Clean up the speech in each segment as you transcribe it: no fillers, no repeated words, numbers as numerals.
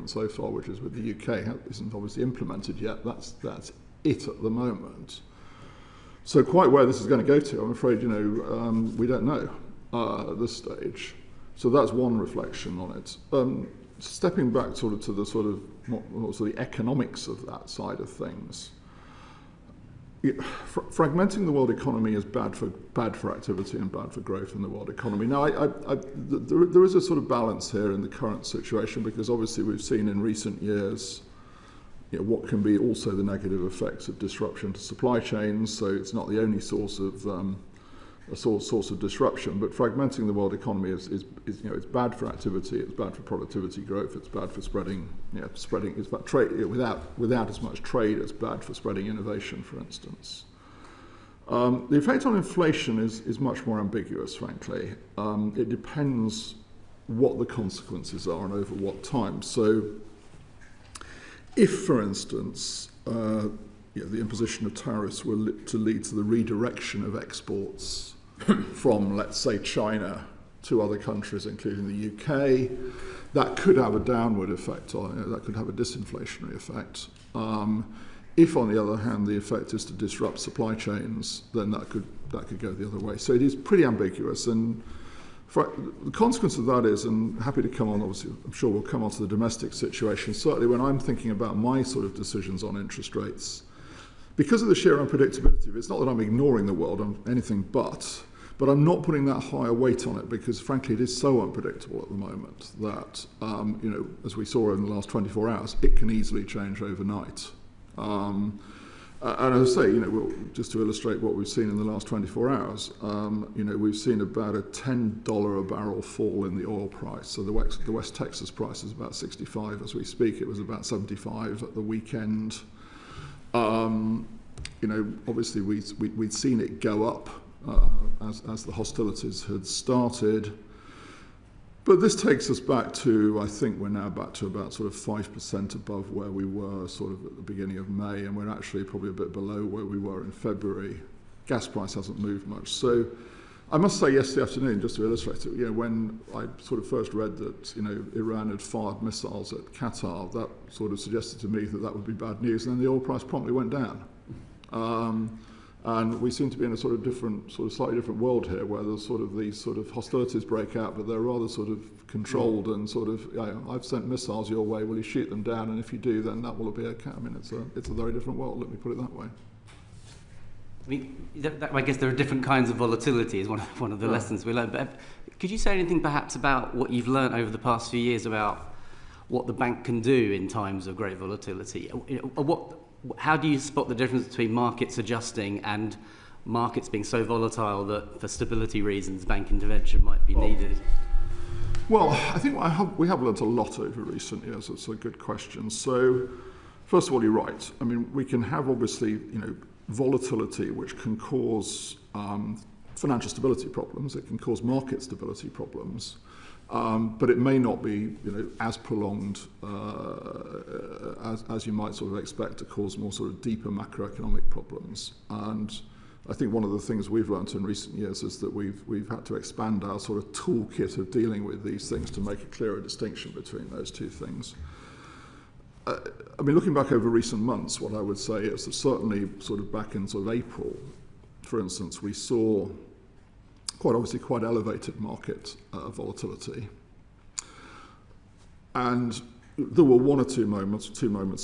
agreement so far, which is with the UK, isn't obviously implemented yet. That's it at the moment. So quite where this is going to go to, I'm afraid, we don't know at this stage. So that's one reflection on it. Stepping back sort of to the sort of the economics of that side of things. Fragmenting the world economy is bad for activity and bad for growth in the world economy. Now, there is a sort of balance here in the current situation, because obviously we've seen in recent years what can be also the negative effects of disruption to supply chains. So it's not the only source of disruption, but fragmenting the world economy is it's bad for activity, it's bad for productivity growth, it's bad for spreading, it's bad trade without as much trade, it's bad for spreading innovation, for instance. The effect on inflation is much more ambiguous, frankly. It depends what the consequences are and over what time. So if, for instance, the imposition of tariffs were to lead to the redirection of exports from, let's say, China to other countries, including the UK, that could have a downward effect on that could have a disinflationary effect. If, on the other hand, the effect is to disrupt supply chains, then that could go the other way. So it is pretty ambiguous, and the consequence of that is, and happy to come on, obviously, I'm sure we'll come on to the domestic situation. Certainly when I'm thinking about my sort of decisions on interest rates, because of the sheer unpredictability of it, it's not that I'm ignoring the world, I'm anything but I'm not putting that higher weight on it, because frankly it is so unpredictable at the moment that, as we saw in the last 24 hours, it can easily change overnight. And as I say, just to illustrate what we've seen in the last 24 hours, we've seen about a $10 a barrel fall in the oil price. So the West Texas price is about 65 as we speak. It was about 75 at the weekend. Obviously we'd seen it go up as the hostilities had started. But this takes us back to, I think we're now back to about sort of 5% above where we were sort of at the beginning of May, and we're actually probably a bit below where we were in February. Gas price hasn't moved much. So I must say yesterday afternoon, just to illustrate it, when I sort of first read that, Iran had fired missiles at Qatar, that sort of suggested to me that would be bad news, and then the oil price promptly went down. And we seem to be in a sort of slightly different world here, where there's sort of these sort of hostilities break out, but they're rather sort of controlled and sort of, I've sent missiles your way, will you shoot them down? And if you do, then that will be okay. I mean, it's a very different world, let me put it that way. I mean, I guess there are different kinds of volatility is one of the lessons we learned. But could you say anything perhaps about what you've learned over the past few years about what the bank can do in times of great volatility? How do you spot the difference between markets adjusting and markets being so volatile that for stability reasons bank intervention might be needed? Well, I think we have learned a lot over recent years. It's a good question. So first of all, you're right. I mean, we can have obviously, volatility which can cause financial stability problems. It can cause market stability problems. But it may not be, as prolonged as you might sort of expect to cause more sort of deeper macroeconomic problems. And I think one of the things we've learned in recent years is that we've had to expand our sort of toolkit of dealing with these things to make a clearer distinction between those two things. I mean, looking back over recent months, what I would say is that certainly sort of back in sort of April, for instance, we saw quite elevated market volatility. And there were one or two moments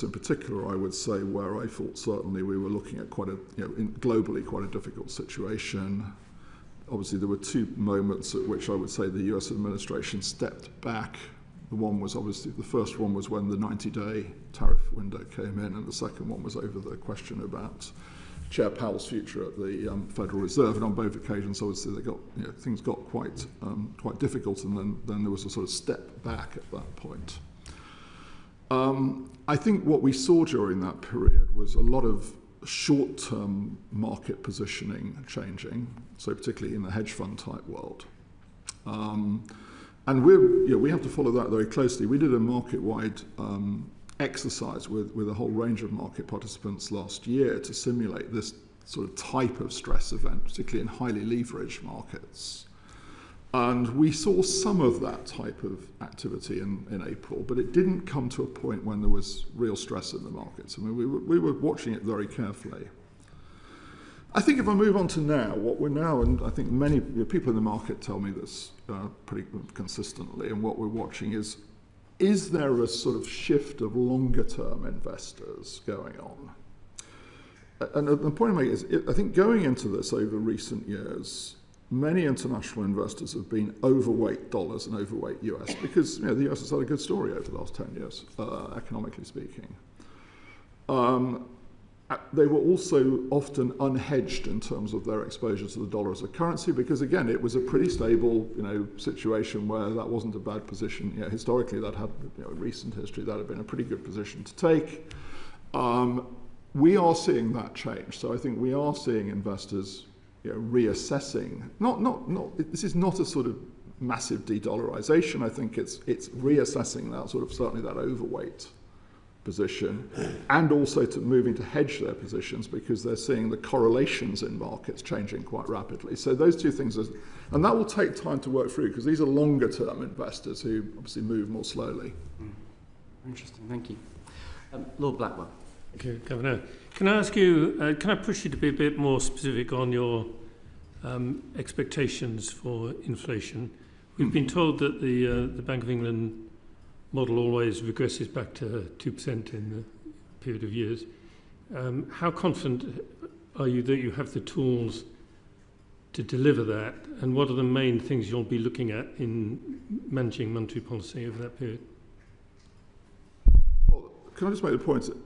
in particular, I would say, where I thought certainly we were looking at globally quite a difficult situation. Obviously, there were two moments at which I would say the US administration stepped back. The first one was when the 90-day tariff window came in, and the second one was over the question about Chair Powell's future at the Federal Reserve. And on both occasions, obviously, things got quite difficult, and then there was a sort of step back at that point. I think what we saw during that period was a lot of short-term market positioning changing, so particularly in the hedge fund type world. And we have to follow that very closely. We did a market-wide exercise with a whole range of market participants last year to simulate this sort of type of stress event, particularly in highly leveraged markets. And we saw some of that type of activity in April, but it didn't come to a point when there was real stress in the markets. I mean, we were watching it very carefully. I think if I move on to now, what we're now, and I think many people in the market tell me this pretty consistently, and what we're watching is there a sort of shift of longer-term investors going on? And the point I'm making is, I think going into this over recent years, many international investors have been overweight dollars and overweight US because the US has had a good story over the last 10 years, economically speaking. They were also often unhedged in terms of their exposure to the dollar as a currency because, again, it was a pretty stable situation where that wasn't a bad position. Historically, that had recent history, that had been a pretty good position to take. We are seeing that change. So I think we are seeing investors reassessing. This is not a sort of massive de-dollarization. I think it's reassessing that sort of certainly that overweight position, and also to moving to hedge their positions because they're seeing the correlations in markets changing quite rapidly. So those two things, and that will take time to work through because these are longer term investors who obviously move more slowly. Interesting, thank you. Lord Blackwell. Thank you, Governor. Can I ask you, can I push you to be a bit more specific on your expectations for inflation? We've been told that the Bank of England model always regresses back to 2% in a period of years. How confident are you that you have the tools to deliver that? And what are the main things you'll be looking at in managing monetary policy over that period? Well, can I just make the point that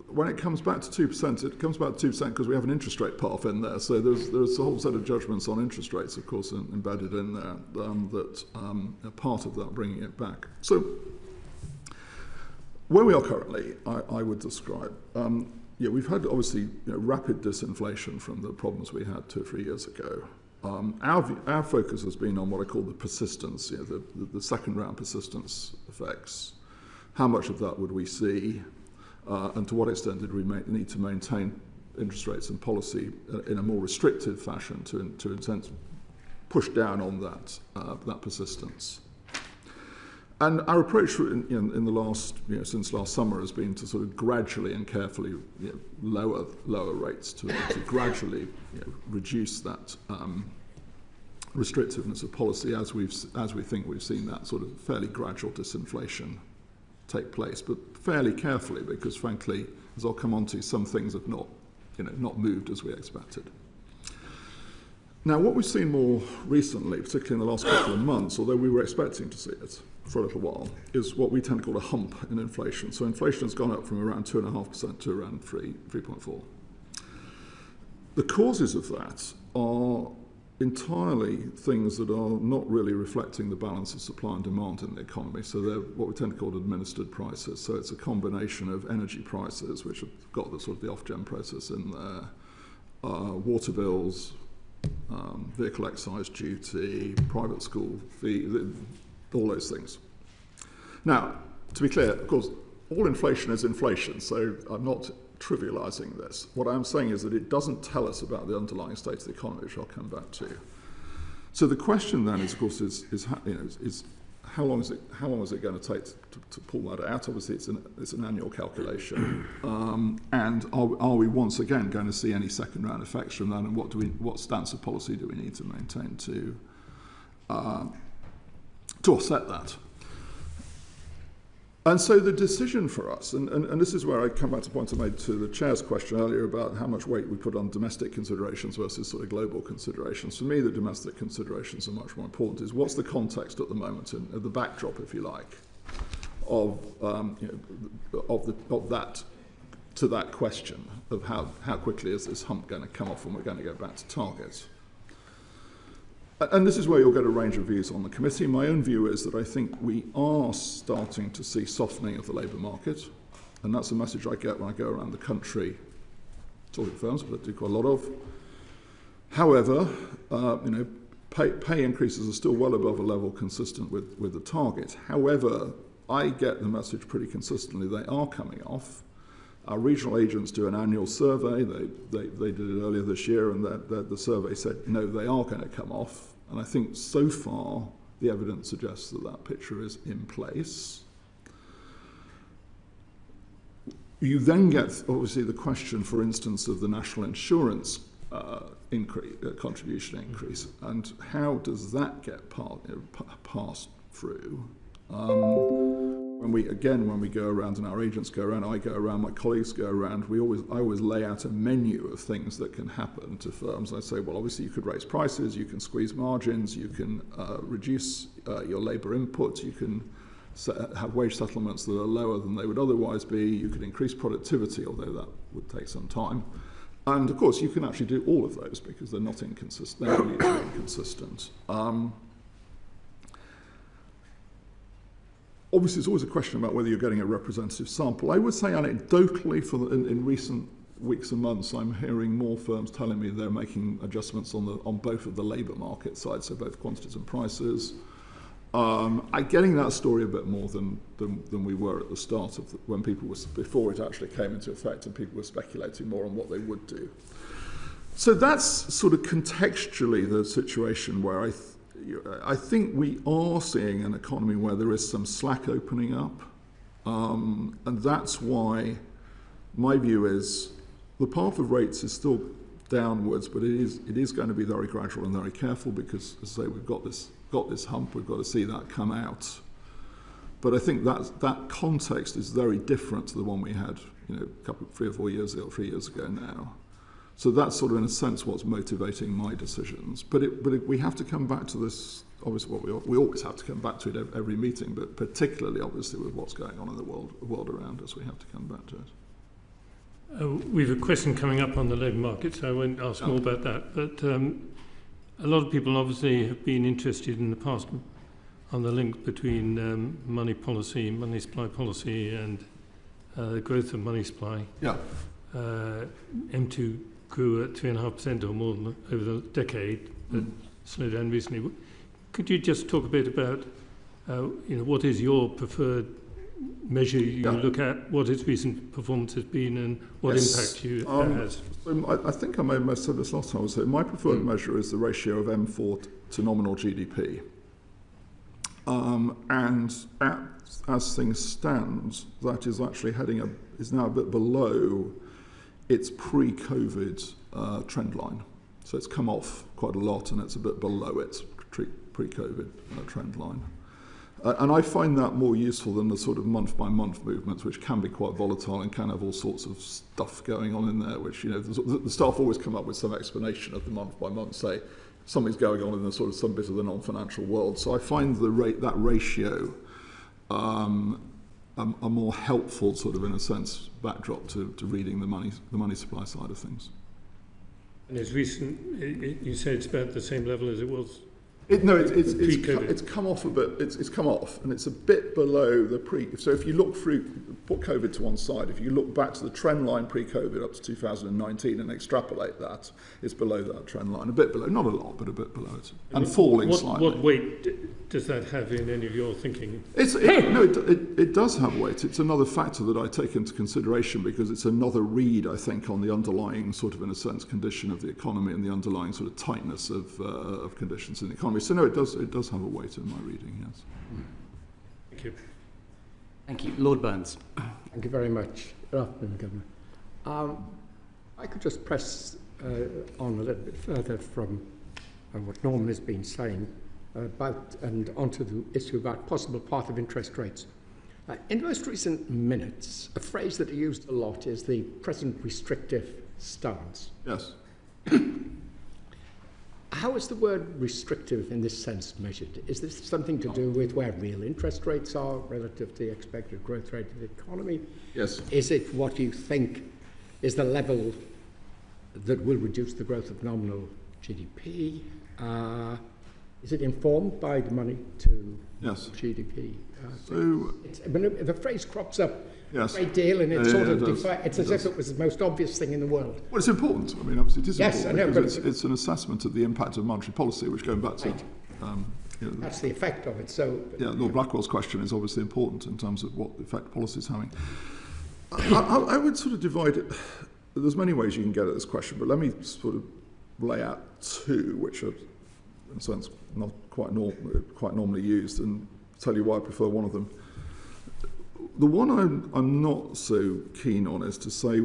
when it comes back to 2%, it comes back to 2% because we have an interest rate path in there. So there's a whole set of judgments on interest rates, of course, embedded in there that are part of that bringing it back. So where we are currently, I would describe, we've had obviously rapid disinflation from the problems we had 2 or 3 years ago. Our focus has been on what I call the persistence, the second round persistence effects. How much of that would we see, and to what extent did we need to maintain interest rates and policy in a more restrictive fashion to push down on that persistence? And our approach in the last, since last summer has been to sort of gradually and carefully lower rates to gradually reduce that restrictiveness of policy as we think we've seen that sort of fairly gradual disinflation take place, but fairly carefully because, frankly, as I'll come on to, some things have not moved as we expected. Now, what we've seen more recently, particularly in the last couple of months, although we were expecting to see it for a little while, is what we tend to call a hump in inflation. So inflation has gone up from around 2.5% to around 3.4%. The causes of that are entirely things that are not really reflecting the balance of supply and demand in the economy. So they're what we tend to call administered prices. So it's a combination of energy prices, which have got the sort of the off-gen process in there, water bills, vehicle excise duty, private school fee, all those things. Now, to be clear, of course, all inflation is inflation, so I'm not trivializing this. What I'm saying is that it doesn't tell us about the underlying state of the economy, which I'll come back to. So the question then is, of course, is how long is it going to take to pull that out? Obviously, it's an annual calculation, and are we once again going to see any second round effects from that? And what stance of policy do we need to maintain to offset that? And so the decision for us, and this is where I come back to the point I made to the chair's question earlier about how much weight we put on domestic considerations versus sort of global considerations. For me, the domestic considerations are much more important. Is what's the context at the moment, and the backdrop, if you like, of that to that question of how quickly is this hump going to come off and we're going to go back to targets. And this is where you'll get a range of views on the committee. My own view is that I think we are starting to see softening of the labour market, and that's a message I get when I go around the country talking to firms, but I do quite a lot of. However, pay increases are still well above a level consistent with the target. However, I get the message pretty consistently they are coming off. Our regional agents do an annual survey. They did it earlier this year, and the survey said, no, they are going to come off. And I think so far the evidence suggests that that picture is in place. You then get, obviously, the question, for instance, of the national insurance contribution increase, and how does that get passed through? When we go around, and our agents go around, I go around, my colleagues go around, I always lay out a menu of things that can happen to firms. I say, well, obviously you could raise prices, you can squeeze margins, you can reduce your labour input, you can have wage settlements that are lower than they would otherwise be, you could increase productivity, although that would take some time. And of course, you can actually do all of those because they're not inconsistent, they're mutually inconsistent. Obviously, it's always a question about whether you're getting a representative sample. I would say anecdotally, in recent weeks and months, I'm hearing more firms telling me they're making adjustments on both of the labour market sides, so both quantities and prices. I'm getting that story a bit more than we were at the start of when people were, before it actually came into effect, and people were speculating more on what they would do. So that's sort of contextually the situation where I think we are seeing an economy where there is some slack opening up, and that's why my view is the path of rates is still downwards, but it is going to be very gradual and very careful because, as I say, we've got this hump, we've got to see that come out. But I think that context is very different to the one we had, 3 or 4 years ago, 3 years ago now. So that's sort of, in a sense, what's motivating my decisions. But we have to come back to this, obviously, we always have to come back to it every meeting, but particularly, obviously, with what's going on in the world around us, we have to come back to it. We have a question coming up on the labour market, so I won't ask more about that. But a lot of people obviously have been interested in the past on the link between money policy, money supply policy, and the growth of money supply. Yeah. M2 grew at 3.5% or more over the decade, but slowed down recently. Could you just talk a bit about, what is your preferred measure you look at, what its recent performance has been, and what impact that has? I think I may have said this last time. I was saying my preferred measure is the ratio of M4 to nominal GDP. And as things stand, that is actually is now a bit below its pre-COVID trend line. So it's come off quite a lot, and it's a bit below its pre-COVID trend line. And I find that more useful than the sort of month-by-month movements, which can be quite volatile and can have all sorts of stuff going on in there, which, the staff always come up with some explanation of the month-by-month, say something's going on in the sort of some bit of the non-financial world. So I find that ratio a more helpful sort of, in a sense, backdrop to reading the money supply side of things. And as recent, you say it's about the same level as it was? It's come off a bit. It's come off, and it's a bit below the pre. So if you look through, put COVID to one side. If you look back to the trend line pre-COVID up to 2019 and extrapolate that, it's below that trend line, a bit below, not a lot, but a bit below it, and falling slightly. What weight does that have in any of your thinking? It does have weight. It's another factor that I take into consideration because it's another read, I think, on the underlying sort of, in a sense, condition of the economy and the underlying sort of tightness of conditions in the economy. So no, it does have a weight in my reading, yes. Thank you. Thank you. Lord Burns. Thank you very much. Good afternoon, Governor. I could just press on a little bit further from what Norman has been saying about and onto the issue about possible path of interest rates. In the most recent minutes, a phrase that are used a lot is the present restrictive stance. Yes. How is the word restrictive in this sense measured? Is this something to do with where real interest rates are relative to the expected growth rate of the economy? Yes. Is it what you think is the level that will reduce the growth of nominal GDP? Is it informed by the money to GDP? The phrase crops up a great deal, and it's it's as if it was the most obvious thing in the world. Well, it's important. I mean, obviously, it is important. I know, because it's an assessment of the impact of monetary policy, which, going back to that's the effect of it. So, Lord Blackwell's question is obviously important in terms of what effect policy is having. I would sort of divide it. There's many ways you can get at this question, but let me sort of lay out two, which are in a sense, not quite normally used, and tell you why I prefer one of them. The one I'm not so keen on is to say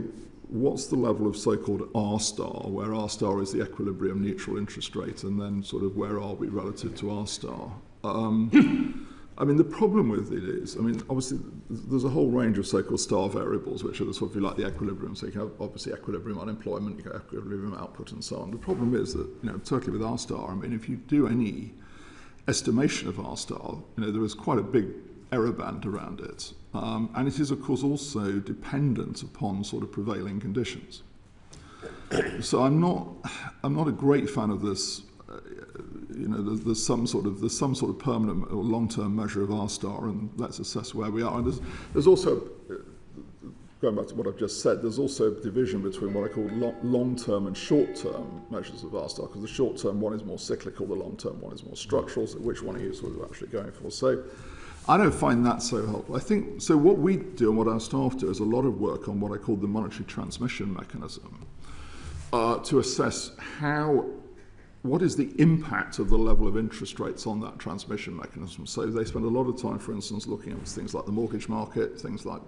what's the level of so-called R star, where R star is the equilibrium neutral interest rate, and then sort of where are we relative to R star. I mean, the problem with it is, I mean, obviously, there's a whole range of so-called star variables, which are the sort of, like the equilibrium. So you can have, obviously, equilibrium unemployment, you have equilibrium output, and so on. The problem is that, totally with R star, I mean, if you do any estimation of R star, there is quite a big error band around it. And it is, of course, also dependent upon sort of prevailing conditions. So I'm not a great fan of this. There's some sort of permanent or long-term measure of R star, and let's assess where we are. And there's also, going back to what I've just said, there's also a division between what I call long-term and short-term measures of R star, because the short-term one is more cyclical, the long-term one is more structural. So which one are you sort of actually going for? So I don't find that so helpful. I think, so what we do and what our staff do is a lot of work on what I call the monetary transmission mechanism, to assess what is the impact of the level of interest rates on that transmission mechanism. So they spend a lot of time, for instance, looking at things like the mortgage market, things like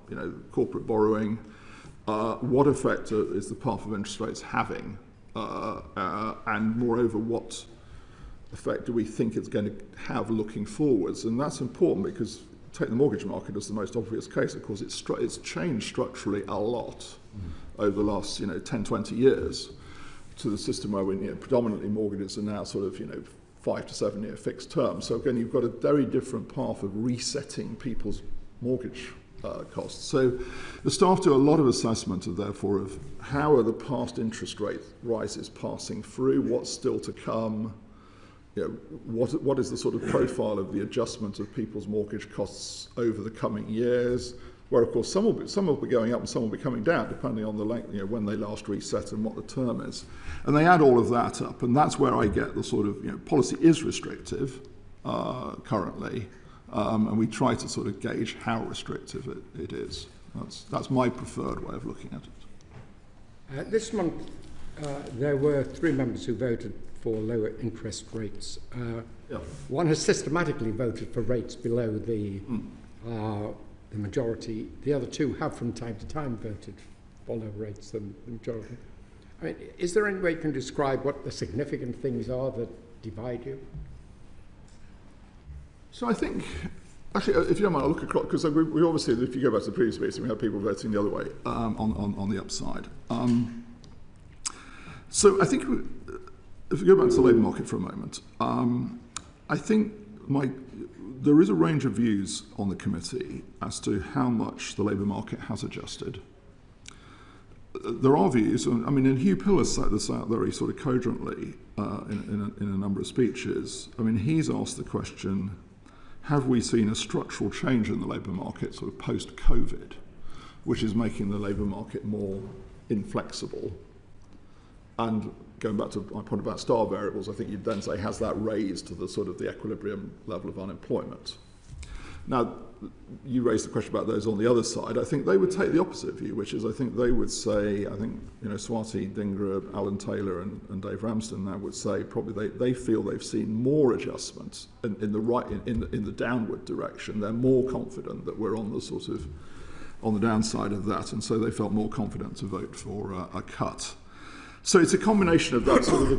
corporate borrowing. What effect is the path of interest rates having? And moreover, what effect do we think it's going to have looking forwards? And that's important because take the mortgage market as the most obvious case. Of course, it's changed structurally a lot over the last 10, 20 years. To the system where we predominantly mortgages are now sort of 5 to 7 year fixed term. So again, you've got a very different path of resetting people's mortgage costs. So the staff do a lot of assessment therefore of how are the past interest rate rises passing through, what's still to come, what is the sort of profile of the adjustment of people's mortgage costs over the coming years. Where, of course, some will be going up and some will be coming down, depending on the length, when they last reset and what the term is. And they add all of that up, and that's where I get the sort of, policy is restrictive currently, and we try to sort of gauge how restrictive it is. That's my preferred way of looking at it. This month, there were 3 members who voted for lower interest rates. One has systematically voted for rates below the majority. The other 2 have from time to time voted for lower rates than the majority. I mean, is there any way you can describe what the significant things are that divide you? So I think, actually, if you don't mind, I'll look across, because we obviously, if you go back to the previous meeting, we had people voting the other way on the upside. So I think, if we go back to the labour market for a moment, I think there is a range of views on the committee as to how much the labour market has adjusted. There are views, and Hugh Pillar's set this out very sort of cogently in a number of speeches. He's asked the question, have we seen a structural change in the labour market sort of post-COVID, which is making the labour market more inflexible? And going back to my point about star variables, I think you'd then say, has that raised to the sort of the equilibrium level of unemployment? Now, you raised the question about those on the other side. I think they would take the opposite view, which is I think they would say, Swati Dhingra, Alan Taylor and Dave Ramsden now would say probably they feel they've seen more adjustments in the downward direction. They're more confident that we're on the downside of that, and so they felt more confident to vote for a cut. So it's a combination of that sort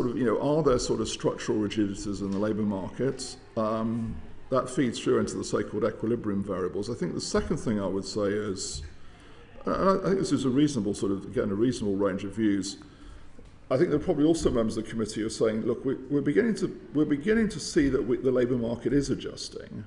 of, are there sort of structural rigidities in the labour market? That feeds through into the so-called equilibrium variables. I think the second thing I would say is, I think this is a reasonable range of views. I think there are probably also members of the committee who are saying, look, we're beginning to see that the labour market is adjusting,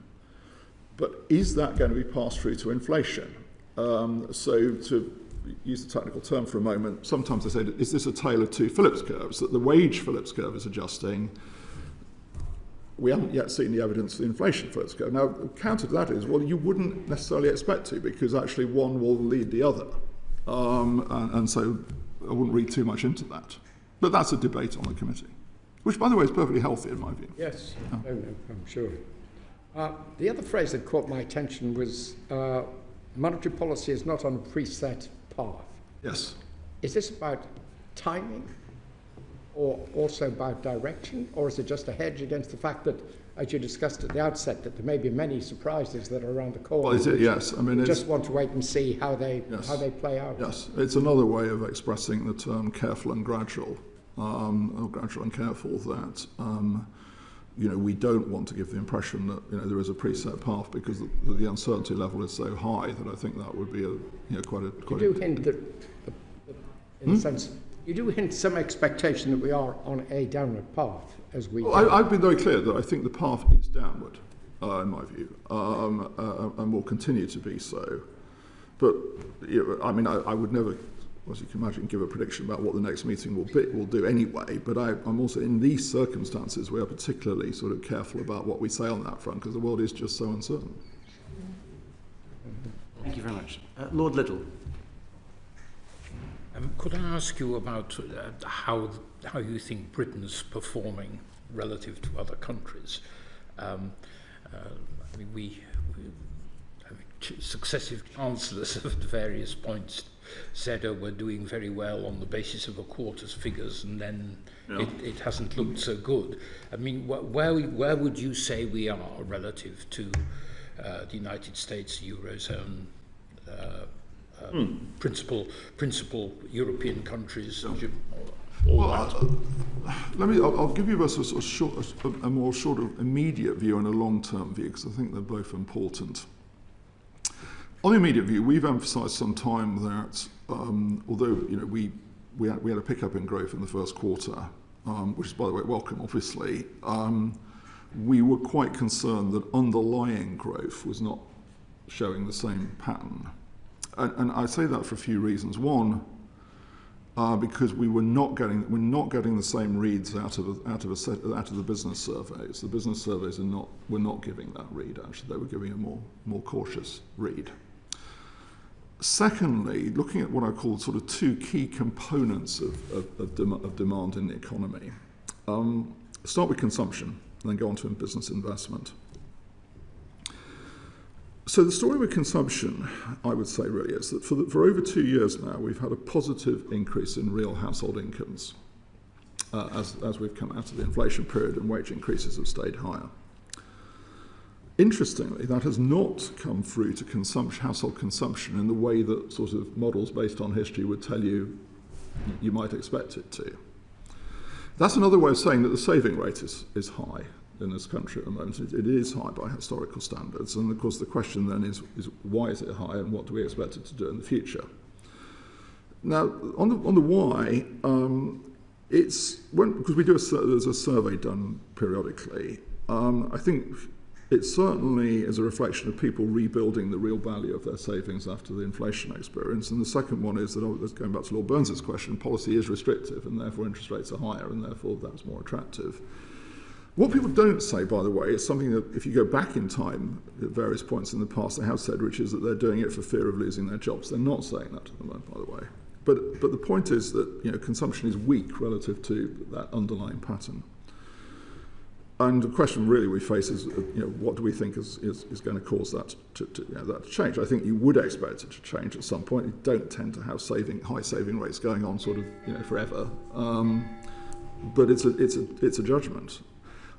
but is that going to be passed through to inflation? So to use the technical term for a moment, sometimes they say, is this a tale of 2 Phillips curves, that the wage Phillips curve is adjusting? We haven't yet seen the evidence for the inflation Phillips curve. Now, the counter to that is, well, you wouldn't necessarily expect to, because actually one will lead the other. And so I wouldn't read too much into that. But that's a debate on the committee, which, by the way, is perfectly healthy in my view. Yes, no, I'm sure. The other phrase that caught my attention was monetary policy is not on a preset path. Yes. Is this about timing? or also about direction, or is it just a hedge against the fact that, as you discussed at the outset, that there may be many surprises that are around the corner? Well, is it? Yes. I mean, we just want to wait and see how they play out. Yes, it's another way of expressing the term careful and gradual, or gradual and careful. That we don't want to give the impression that there is a preset path, because the uncertainty level is so high that I think that would be quite a. You do hint that, in a sense, you do hint some expectation that we are on a downward path as we. Well, I've been very clear that I think the path is downward, in my view, and will continue to be so. But I mean, I would never, as you can imagine, give a prediction about what the next meeting will do anyway. But I'm also, in these circumstances, we are particularly sort of careful about what we say on that front, because the world is just so uncertain. Thank you very much, Lord Liddell. Could I ask you about how you think Britain's performing relative to other countries? I mean, successive chancellors at various points said, we're doing very well on the basis of a quarter's figures, and then it hasn't looked so good. I mean, where would you say we are relative to the United States, Eurozone, principal European countries? I'll give you a more sort of immediate view and a long-term view, because I think they're both important. On the immediate view, we've emphasised some time that although we had a pickup in growth in the first quarter, which is, by the way, welcome, obviously, we were quite concerned that underlying growth was not showing the same pattern. And I say that for a few reasons. One, because we're not getting the same reads out of the business surveys. The business surveys were not giving that read. Actually, they were giving a more cautious read. Secondly, looking at what I call sort of two key components of demand in the economy. Start with consumption, and then go on to business investment. So the story with consumption, I would say, really is that for over 2 years now, we've had a positive increase in real household incomes as we've come out of the inflation period, and wage increases have stayed higher. Interestingly, that has not come through to household consumption in the way that sort of models based on history would tell you might expect it to. That's another way of saying that the saving rate is high in this country at the moment. It is high by historical standards, and of course the question then is why is it high, and what do we expect it to do in the future? Now, on the why, because there's a survey done periodically. I think it certainly is a reflection of people rebuilding the real value of their savings after the inflation experience. And the second one is that, going back to Lord Burns's question, policy is restrictive, and therefore interest rates are higher, and therefore that's more attractive. What people don't say, by the way, is something that, if you go back in time at various points in the past, they have said, which is that they're doing it for fear of losing their jobs. They're not saying that at the moment, by the way. But the point is that consumption is weak relative to that underlying pattern. And the question really we face is, what do we think is going to cause that to change? I think you would expect it to change at some point. You don't tend to have high saving rates going on sort of forever, but it's a judgment.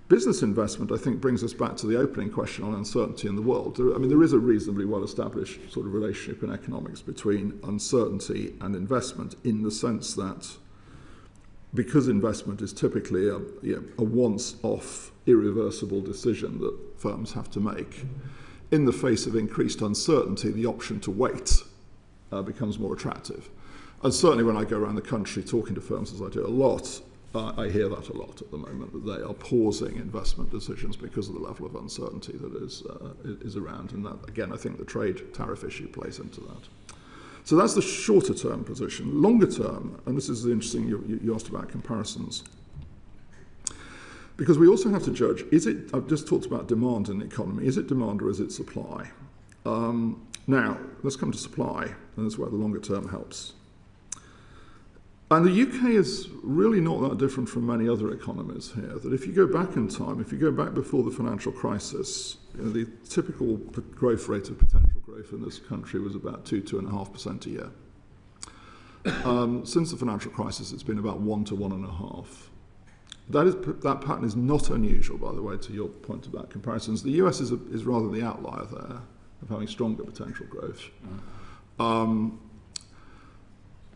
Business investment, I think, brings us back to the opening question on uncertainty in the world. I mean, there is a reasonably well-established sort of relationship in economics between uncertainty and investment, in the sense that because investment is typically a once-off, irreversible decision that firms have to make, in the face of increased uncertainty, the option to wait becomes more attractive. And certainly when I go around the country talking to firms, as I do a lot, I hear that a lot at the moment, that they are pausing investment decisions because of the level of uncertainty that is around. And that, again, I think the trade tariff issue plays into that. So that's the shorter term position. Longer term, and this is the interesting, you asked about comparisons, because we also have to judge, I've just talked about demand in the economy, is it demand or is it supply? Now, let's come to supply, and that's where the longer term helps. And the UK is really not that different from many other economies here, that if you go back in time, if you go back before the financial crisis, the typical growth rate of potential growth in this country was about 2.5% a year. Since the financial crisis, it's been about 1 to 1.5. That pattern is not unusual, by the way, to your point about comparisons. The US is rather the outlier there of having stronger potential growth.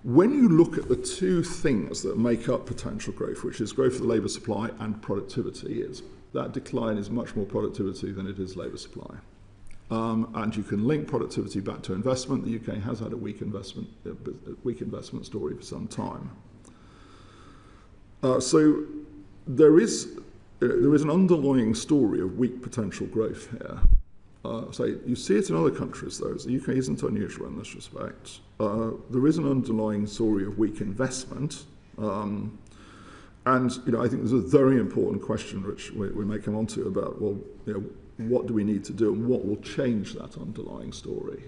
When you look at the two things that make up potential growth, which is growth of the labour supply and productivity, that decline is much more productivity than it is labour supply. And you can link productivity back to investment. The UK has had a weak investment story for some time. So there is an underlying story of weak potential growth here. So you see it in other countries, though. The UK isn't unusual in this respect. There is an underlying story of weak investment. And I think there's a very important question, which we may come on to, about, well, what do we need to do and what will change that underlying story?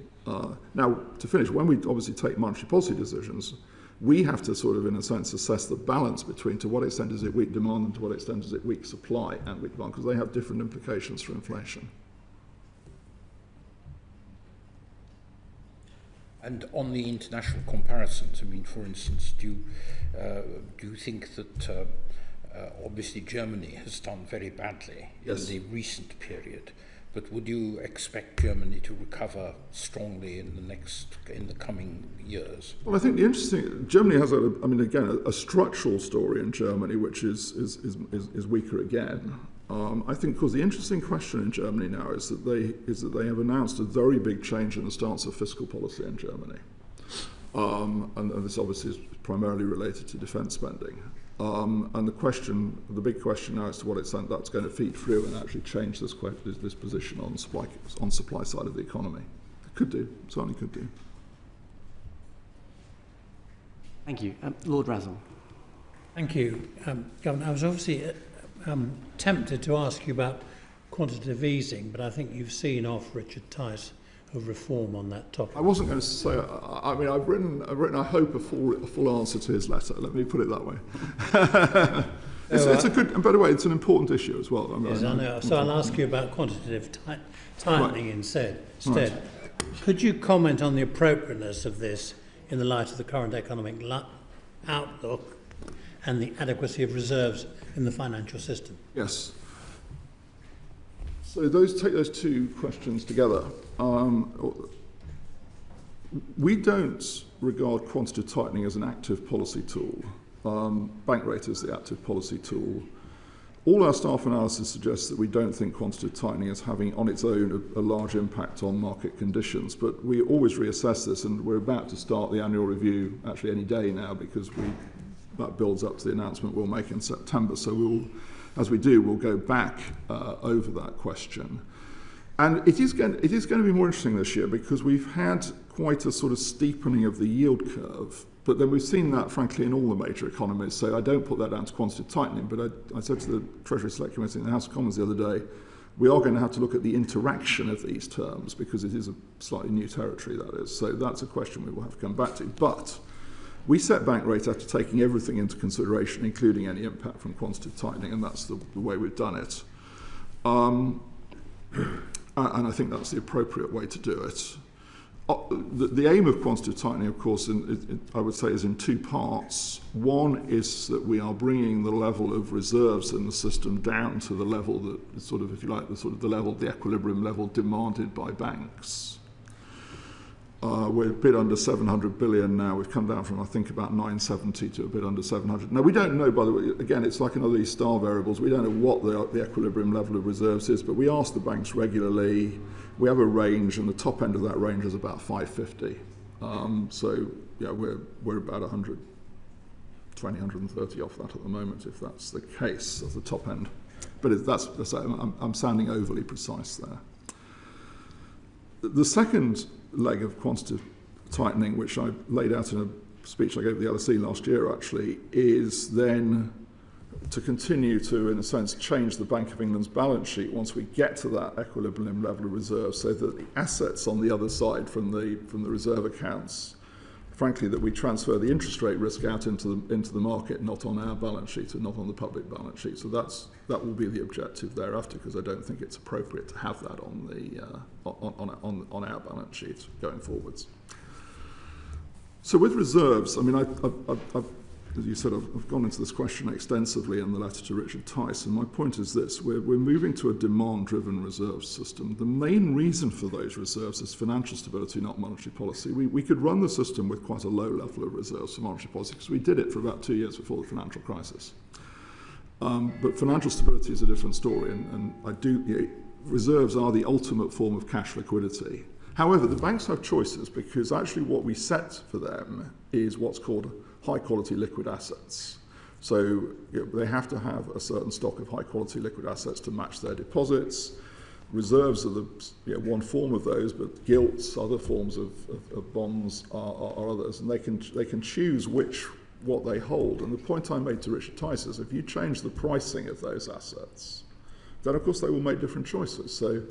Now, to finish, when we obviously take monetary policy decisions, we have to sort of, in a sense, assess the balance between to what extent is it weak demand and to what extent is it weak supply and weak demand, because they have different implications for inflation. And on the international comparisons, I mean, for instance, do you think that obviously Germany has done very badly in the recent period, but would you expect Germany to recover strongly in the coming years? Well, I think Germany has a structural story in Germany which is weaker again. I think, because the interesting question in Germany now is that they have announced a very big change in the stance of fiscal policy in Germany, and this obviously is primarily related to defence spending. And the big question now is to what extent that's going to feed through and actually change this position on supply side of the economy. It could do, certainly could do. Thank you. Lord Razzle. Thank you, Governor. I was obviously tempted to ask you about quantitative easing, but I think you've seen off Richard Tice of reform on that topic. I wasn't going to say. I mean, I've written. I hope a full answer to his letter. Let me put it that way. It's a good. And by the way, it's an important issue as well. Yes, I know. So I'll ask you about quantitative tightening instead. Right. Could you comment on the appropriateness of this in the light of the current economic outlook and the adequacy of reserves in the financial system? Yes. So take those two questions together. We don't regard quantitative tightening as an active policy tool. Bank rate is the active policy tool. All our staff analysis suggests that we don't think quantitative tightening is having on its own a large impact on market conditions, but we always reassess this, and we're about to start the annual review actually any day now, because that builds up to the announcement we'll make in September. So as we do, we'll go back over that question. And it is going to be more interesting this year, because we've had quite a sort of steepening of the yield curve, but then we've seen that, frankly, in all the major economies. So I don't put that down to quantitative tightening, but I said to the Treasury Select Committee in the House of Commons the other day, we are going to have to look at the interaction of these terms, because it is a slightly new territory, that is. So that's a question we will have to come back to. But we set bank rate after taking everything into consideration, including any impact from quantitative tightening, and that's the way we've done it. And I think that's the appropriate way to do it. The aim of quantitative tightening, of course, I would say, is in two parts. One is that we are bringing the level of reserves in the system down to the level that sort of, if you like, the equilibrium level demanded by banks. We're a bit under 700 billion now. We've come down from, I think, about 970 to a bit under 700. Now, we don't know, by the way, again, it's like another of these star variables. We don't know what the equilibrium level of reserves is, but we ask the banks regularly. We have a range, and the top end of that range is about 550. So, yeah, we're about 120, 130 off that at the moment, if that's the case, at the top end. But I'm sounding overly precise there. The second leg of quantitative tightening, which I laid out in a speech I gave at the LSE last year, actually, is then to continue to, in a sense, change the Bank of England's balance sheet once we get to that equilibrium level of reserve, so that the assets on the other side from the reserve accounts, frankly, that we transfer the interest rate risk out into the market, not on our balance sheet and not on the public balance sheet. So that will be the objective thereafter, because I don't think it's appropriate to have that on our balance sheet going forwards. So with reserves, I mean, I've as you said, I've gone into this question extensively in the letter to Richard Tice, and my point is this: we're moving to a demand-driven reserves system. The main reason for those reserves is financial stability, not monetary policy. We could run the system with quite a low level of reserves for monetary policy because we did it for about 2 years before the financial crisis. But financial stability is a different story, and reserves are the ultimate form of cash liquidity. However, the banks have choices because actually what we set for them is what's called high-quality liquid assets. So they have to have a certain stock of high-quality liquid assets to match their deposits. Reserves are one form of those, but gilts, other forms of bonds are others, and they can choose what they hold. And the point I made to Richard Tice is if you change the pricing of those assets, then of course they will make different choices. So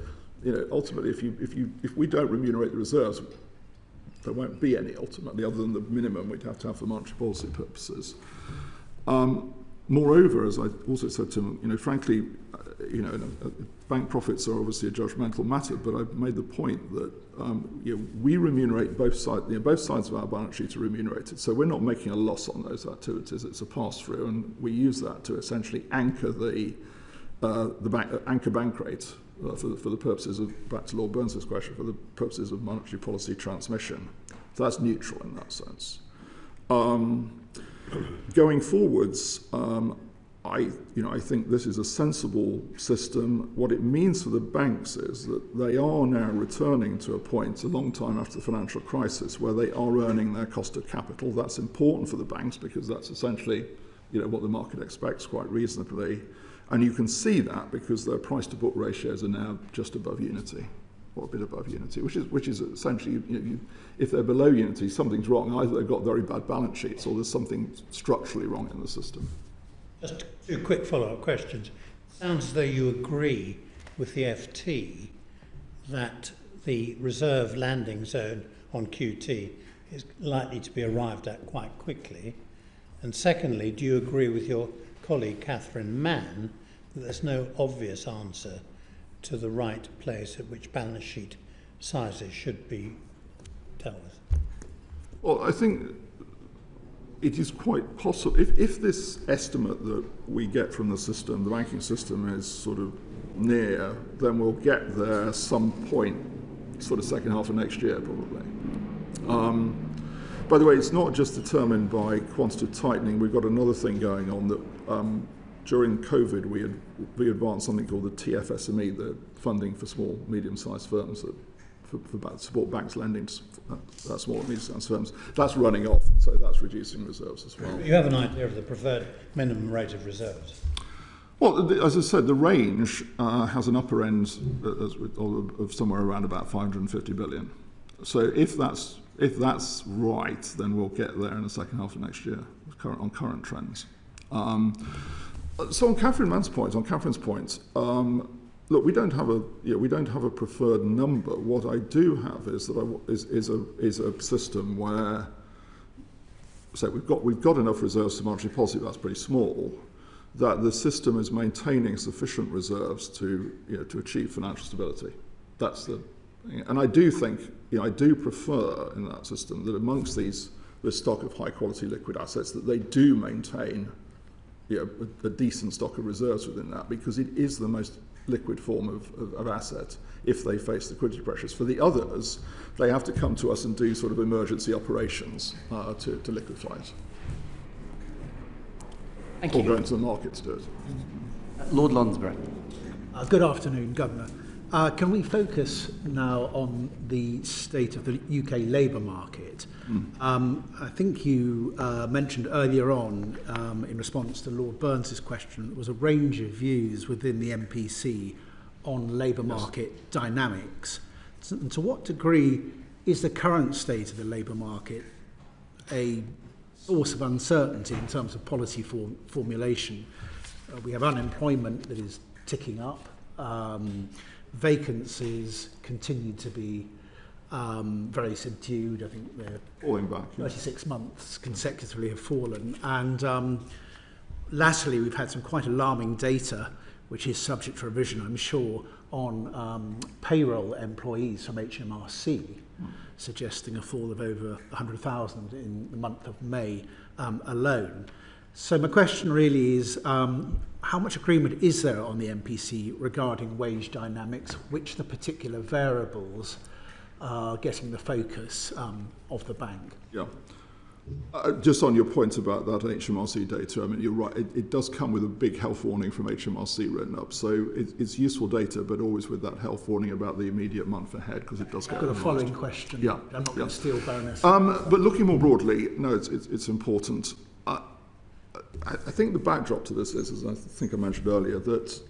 ultimately, if we don't remunerate the reserves, there won't be any ultimately, other than the minimum we'd have to have for monetary policy purposes. Moreover, as I also said to him, frankly, bank profits are obviously a judgmental matter, but I've made the point that we remunerate both sides. Both sides of our balance sheet are remunerated, so we're not making a loss on those activities. It's a pass-through, and we use that to essentially anchor anchor bank rate. For the purposes of, back to Lord Burns's question, for the purposes of monetary policy transmission. So that's neutral in that sense. Going forwards, I think this is a sensible system. What it means for the banks is that they are now returning to a point, a long time after the financial crisis, where they are earning their cost of capital. That's important for the banks because that's essentially what the market expects quite reasonably. And you can see that because their price-to-book ratios are now just above unity, or a bit above unity, which is essentially, if they're below unity, something's wrong. Either they've got very bad balance sheets, or there's something structurally wrong in the system. Just two quick follow-up questions. Sounds as though you agree with the FT that the reserve landing zone on QT is likely to be arrived at quite quickly. And secondly, do you agree with your colleague Catherine Mann that there's no obvious answer to the right place at which balance sheet sizes should be dealt with? Well, I think it is quite possible, if this estimate that we get from the system, the banking system, is sort of near, then we'll get there some point, sort of second half of next year probably. By the way, it's not just determined by quantitative tightening. We've got another thing going on that during COVID we advanced something called the TFSME, the funding for small, medium-sized firms that for support banks lending to small and medium-sized firms. That's running off, and so that's reducing reserves as well. You have an idea of the preferred minimum rate of reserves? Well, as I said, the range has an upper end of somewhere around about 550 billion. So if that's right, then we'll get there in the second half of next year on current trends. So on Catherine's point, look, we don't have a preferred number. What I do have is a system where, so we've got enough reserves for monetary policy, but that's pretty small. That the system is maintaining sufficient reserves to achieve financial stability. That's the. And I do think, I do prefer in that system that amongst this stock of high-quality liquid assets that they do maintain, a decent stock of reserves within that, because it is the most liquid form of asset if they face liquidity pressures. For the others, they have to come to us and do sort of emergency operations to liquefy it. Thank or you. go into the market to do it. Lord Lonsbury. Good afternoon, Governor. Can we focus now on the state of the UK labour market? I think you mentioned earlier on, in response to Lord Burns's question, there was a range of views within the MPC on labour market dynamics. And to what degree is the current state of the labour market a source of uncertainty in terms of policy formulation? We have unemployment that is ticking up. Vacancies continue to be very subdued. I think they're Falling back. 36 months consecutively have fallen. And lastly, we've had some quite alarming data, which is subject to revision, I'm sure, on payroll employees from HMRC. suggesting a fall of over 100,000 in the month of May alone. So my question really is, how much agreement is there on the MPC regarding wage dynamics, which the particular variables are getting the focus of the bank? Yeah. Just on your point about that HMRC data, I mean, you're right, it does come with a big health warning from HMRC written up. So it's useful data, but always with that health warning about the immediate month ahead, because it does get I've got a following question. Yeah. I'm not going to steal Baroness. But looking more broadly, no, it's important. I think the backdrop to this is, as I think I mentioned earlier, that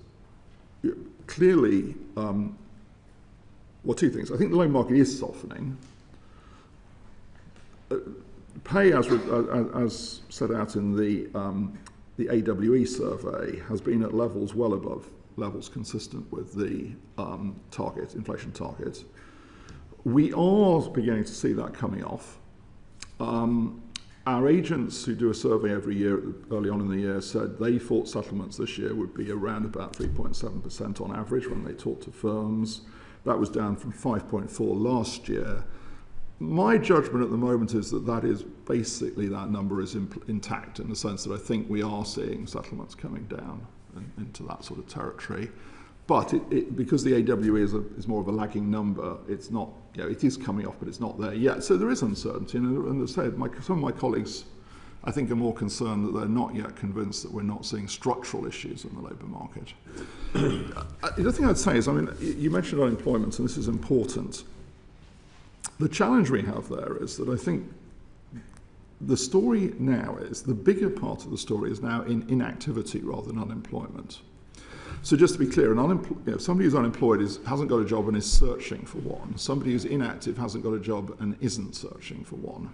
clearly, well, two things. I think the labour market is softening. Pay, as set out in the AWE survey, has been at levels well above levels consistent with the inflation target. We are beginning to see that coming off. Our agents who do a survey every year, early on in the year, said they thought settlements this year would be around about 3.7% on average when they talked to firms. That was down from 5.4 last year. My judgment at the moment is that is basically, that number is intact, in the sense that I think we are seeing settlements coming down into that sort of territory. But because the AWE is more of a lagging number, it's not, it is coming off, but it's not there yet. So there is uncertainty. And as I said, some of my colleagues, I think, are more concerned that they're not yet convinced that we're not seeing structural issues in the labour market. The other thing I'd say is, I mean, you mentioned unemployment, and this is important. The challenge we have there is that I think the story now is, the bigger part of the story is now in inactivity rather than unemployment. So just to be clear, somebody who's unemployed hasn't got a job and is searching for one. Somebody who's inactive hasn't got a job and isn't searching for one.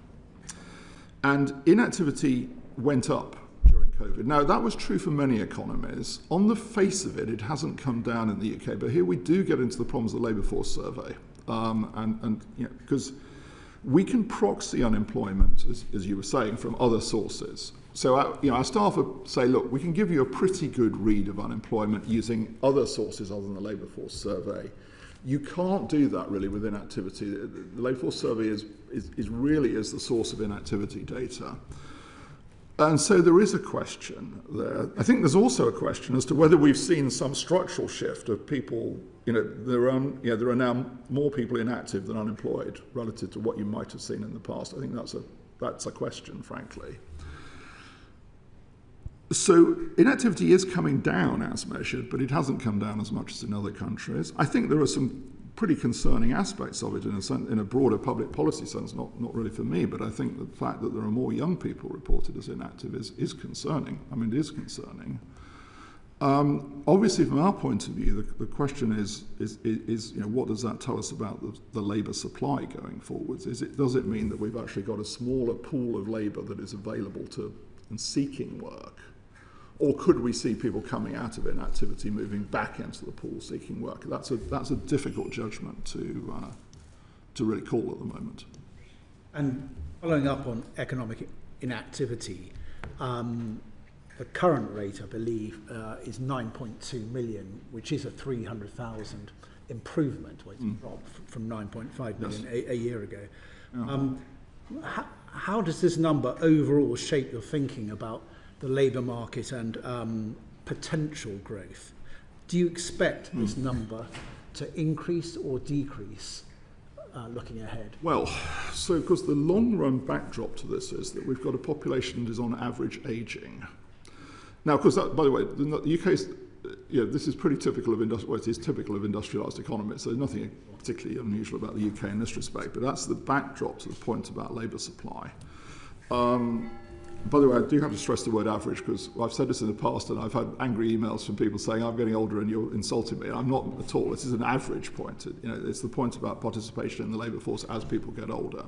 And inactivity went up during COVID. Now, that was true for many economies. On the face of it, it hasn't come down in the UK. But here we do get into the problems of the labour force survey. Because we can proxy unemployment, as you were saying, from other sources. So our staff would say, look, we can give you a pretty good read of unemployment using other sources other than the labour force survey. You can't do that really with inactivity. The labour force survey is really the source of inactivity data. And so there is a question there. I think there's also a question as to whether we've seen some structural shift of people. There are now more people inactive than unemployed relative to what you might have seen in the past. I think that's a question, frankly. So inactivity is coming down as measured, but it hasn't come down as much as in other countries. I think there are some pretty concerning aspects of it in a broader public policy sense, not really for me, but I think the fact that there are more young people reported as inactive is concerning. I mean, it is concerning. Obviously, from our point of view, the question is what does that tell us about the labour supply going forwards? Does it mean that we've actually got a smaller pool of labour that is available to and seeking work? Or could we see people coming out of inactivity moving back into the pool seeking work? That's a difficult judgment to really call at the moment. And following up on economic inactivity, the current rate, I believe, is 9.2 million, which is a 300,000 improvement, from 9.5 million a year ago. Yeah. How does this number overall shape your thinking about the labour market and potential growth? Do you expect this number to increase or decrease looking ahead? Well, so of course the long-run backdrop to this is that we've got a population that is on average ageing. Now, of course, by the way, the UK's, this is pretty typical of it is typical of industrialised economies. So there's nothing particularly unusual about the UK in this respect, but that's the backdrop to the point about labour supply. By the way, I do have to stress the word average, because I've said this in the past and I've had angry emails from people saying I'm getting older and you're insulting me. I'm not at all. This is an average point. It's the point about participation in the labour force as people get older.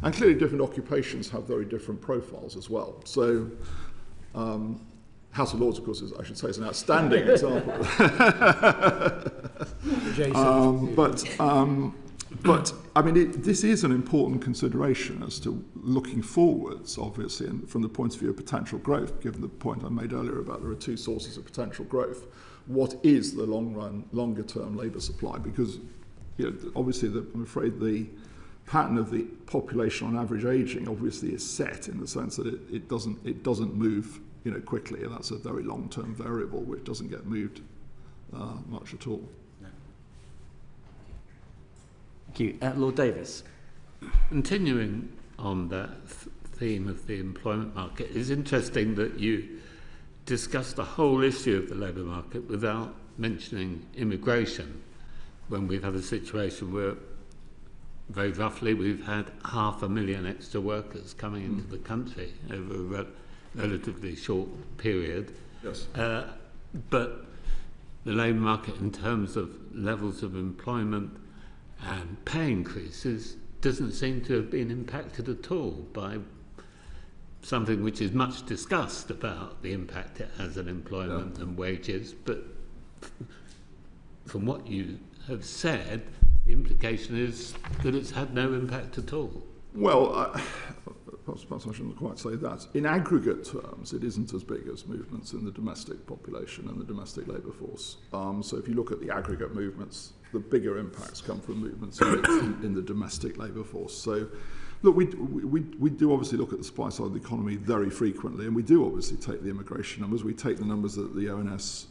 And clearly different occupations have very different profiles as well. So House of Lords, of course, is an outstanding example. But I mean, this is an important consideration as to looking forwards, obviously, and from the point of view of potential growth, given the point I made earlier about there are two sources of potential growth. What is the longer-term labour supply? Because obviously, I'm afraid the pattern of the population on average aging obviously is set in the sense that it doesn't move quickly, and that's a very long-term variable which doesn't get moved much at all. Thank you. Lord Davis. Continuing on that theme of the employment market, it's interesting that you discuss the whole issue of the labour market without mentioning immigration, when we've had a situation where, very roughly, we've had 500,000 extra workers coming into the country over a relatively short period. Yes. But the labour market, in terms of levels of employment and pay increases, doesn't seem to have been impacted at all by something which is much discussed about the impact it has on employment and wages. But from what you have said, the implication is that it's had no impact at all. Well, perhaps I shouldn't quite say that. In aggregate terms, it isn't as big as movements in the domestic population and the domestic labour force. So if you look at the aggregate movements, the bigger impacts come from movements in the domestic labour force. So, look, we do obviously look at the supply side of the economy very frequently, and we do obviously take the immigration numbers. We take the numbers that the ONS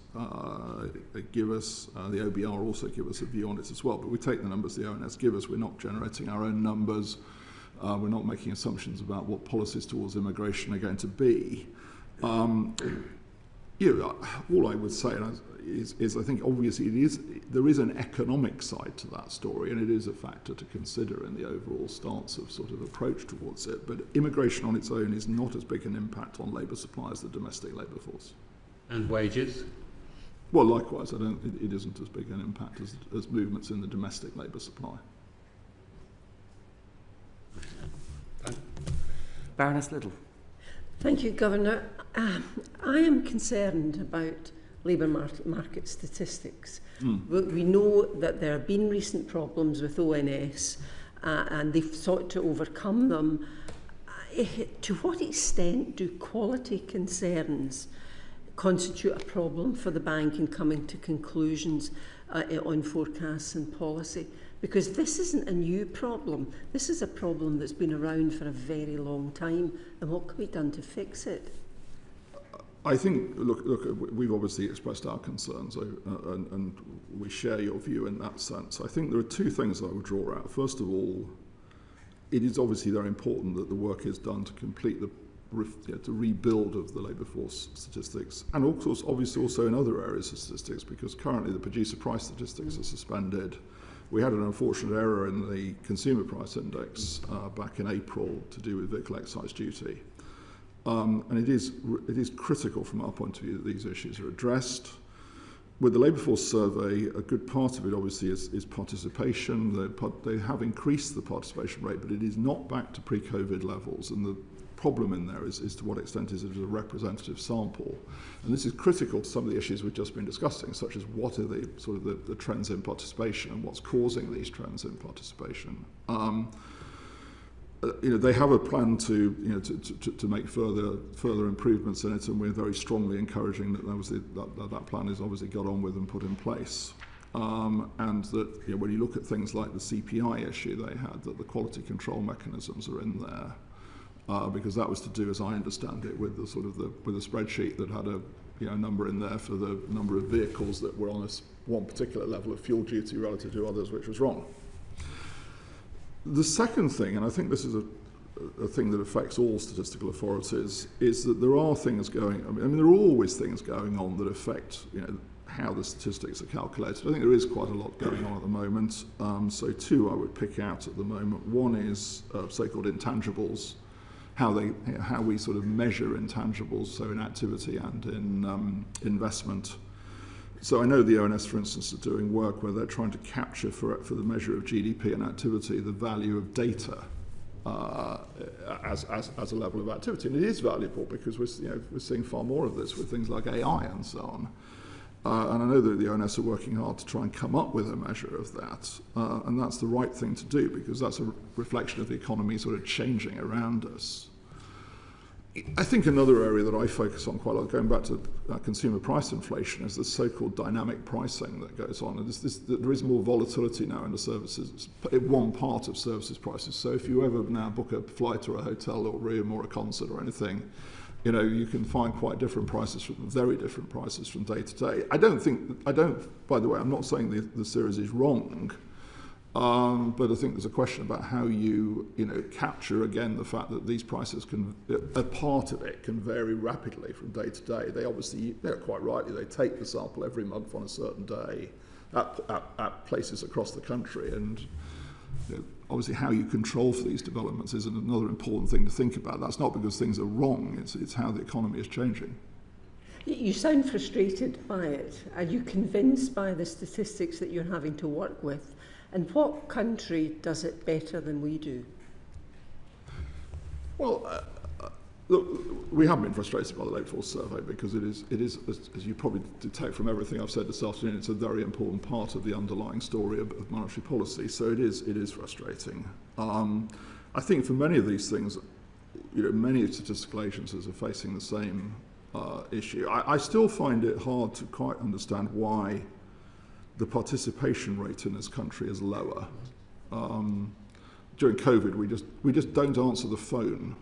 give us. The OBR also give us a view on it as well, but we take the numbers the ONS give us. We're not generating our own numbers. We're not making assumptions about what policies towards immigration are going to be. All I would say is I think obviously there is an economic side to that story, and it is a factor to consider in the overall stance of sort of approach towards it. But immigration on its own is not as big an impact on labour supply as the domestic labour force. And wages? Well, likewise, it isn't as big an impact as movements in the domestic labour supply. Baroness Little. Thank you, Governor. I am concerned about labour market statistics. We know that there have been recent problems with ONS and they've sought to overcome them. To what extent do quality concerns constitute a problem for the bank in coming to conclusions on forecasts and policy? Because this isn't a new problem. This is a problem that's been around for a very long time. And what can be done to fix it? I think, look, we've obviously expressed our concerns, and we share your view in that sense. I think there are two things I would draw out. First of all, it is obviously very important that the work is done to complete the rebuild of the labour force statistics, and also, obviously also in other areas of statistics, because currently the producer price statistics are suspended. We had an unfortunate error in the consumer price index back in April to do with vehicle excise duty. And it is critical from our point of view that these issues are addressed. With the labour force survey, a good part of it obviously is participation. They have increased the participation rate, but it is not back to pre-COVID levels. And the problem in there is to what extent is it a representative sample. And this is critical to some of the issues we've just been discussing, such as what are the sort of the trends in participation and what's causing these trends in participation. They have a plan to make further improvements in it, and we're very strongly encouraging that plan is obviously got on with and put in place. And that when you look at things like the CPI issue they had, that the quality control mechanisms are in there. Because that was to do, as I understand it, with the spreadsheet that had a number in there for the number of vehicles that were on one particular level of fuel duty relative to others, which was wrong. The second thing, and I think this is a thing that affects all statistical authorities, is that there are things going. I mean, there are always things going on that affect how the statistics are calculated. I think there is quite a lot going on at the moment. So two I would pick out at the moment. One is so-called intangibles. How we sort of measure intangibles, so in activity and in investment. So I know the ONS, for instance, are doing work where they're trying to capture for the measure of GDP and activity the value of data as a level of activity, and it is valuable because we're seeing far more of this with things like AI and so on. And I know that the ONS are working hard to try and come up with a measure of that, and that's the right thing to do because that's a reflection of the economy sort of changing around us. I think another area that I focus on quite a lot, going back to consumer price inflation, is the so-called dynamic pricing that goes on. And there is more volatility now in the services, one part of services prices. So if you ever now book a flight or a hotel or a room or a concert or anything, you know, you can find quite different prices, very different prices from day to day. I don't, by the way, I'm not saying the series is wrong, but I think there's a question about how you capture again the fact that these prices a part of it can vary rapidly from day to day. They obviously, quite rightly, they take the sample every month on a certain day at places across the country, and obviously how you control for these developments is another important thing to think about. That's not because things are wrong, it's how the economy is changing. You sound frustrated by it. Are you convinced by the statistics that you're having to work with? And what country does it better than we do? Well, look, we have been frustrated by the labour force survey because it is, as you probably detect from everything I've said this afternoon, it's a very important part of the underlying story of monetary policy. So it is frustrating. I think for many of these things, many statistical agencies are facing the same issue. I still find it hard to quite understand why the participation rate in this country is lower. During COVID, we just don't answer the phone,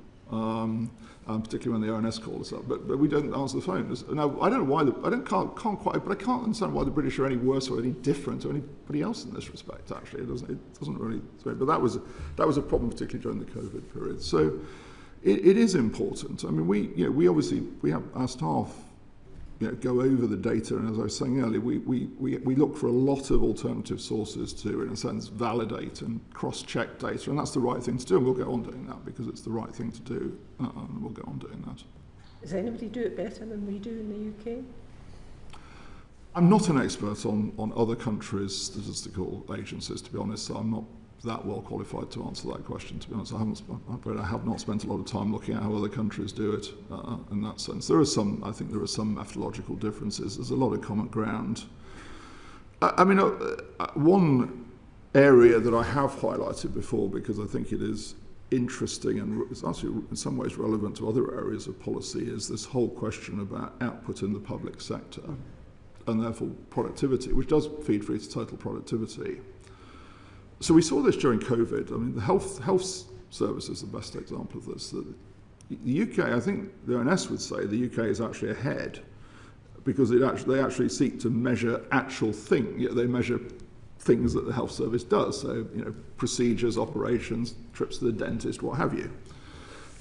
particularly when the ONS call us up. But we don't answer the phone. Now I don't know why. I can't understand why the British are any worse or any different to anybody else in this respect. Actually, it doesn't really. But that was a problem, particularly during the COVID period. So it is important. I mean, we obviously have our staff go over the data, and as I was saying earlier, we look for a lot of alternative sources to, in a sense, validate and cross-check data, and that's the right thing to do, and we'll go on doing that because it's the right thing to do, and we'll go on doing that. Does anybody do it better than we do in the UK? I'm not an expert on other countries' statistical agencies, to be honest, so I'm not that well qualified to answer that question, to be honest. I have not spent a lot of time looking at how other countries do it in that sense. I think there are some methodological differences. There's a lot of common ground. One area that I have highlighted before, because I think it is interesting and it's actually in some ways relevant to other areas of policy, is this whole question about output in the public sector and therefore productivity, which does feed through to total productivity. So we saw this during COVID. I mean, the health service is the best example of this. The UK, I think the ONS would say the UK is actually ahead because they actually seek to measure actual things. They measure things that the health service does. So, procedures, operations, trips to the dentist, what have you.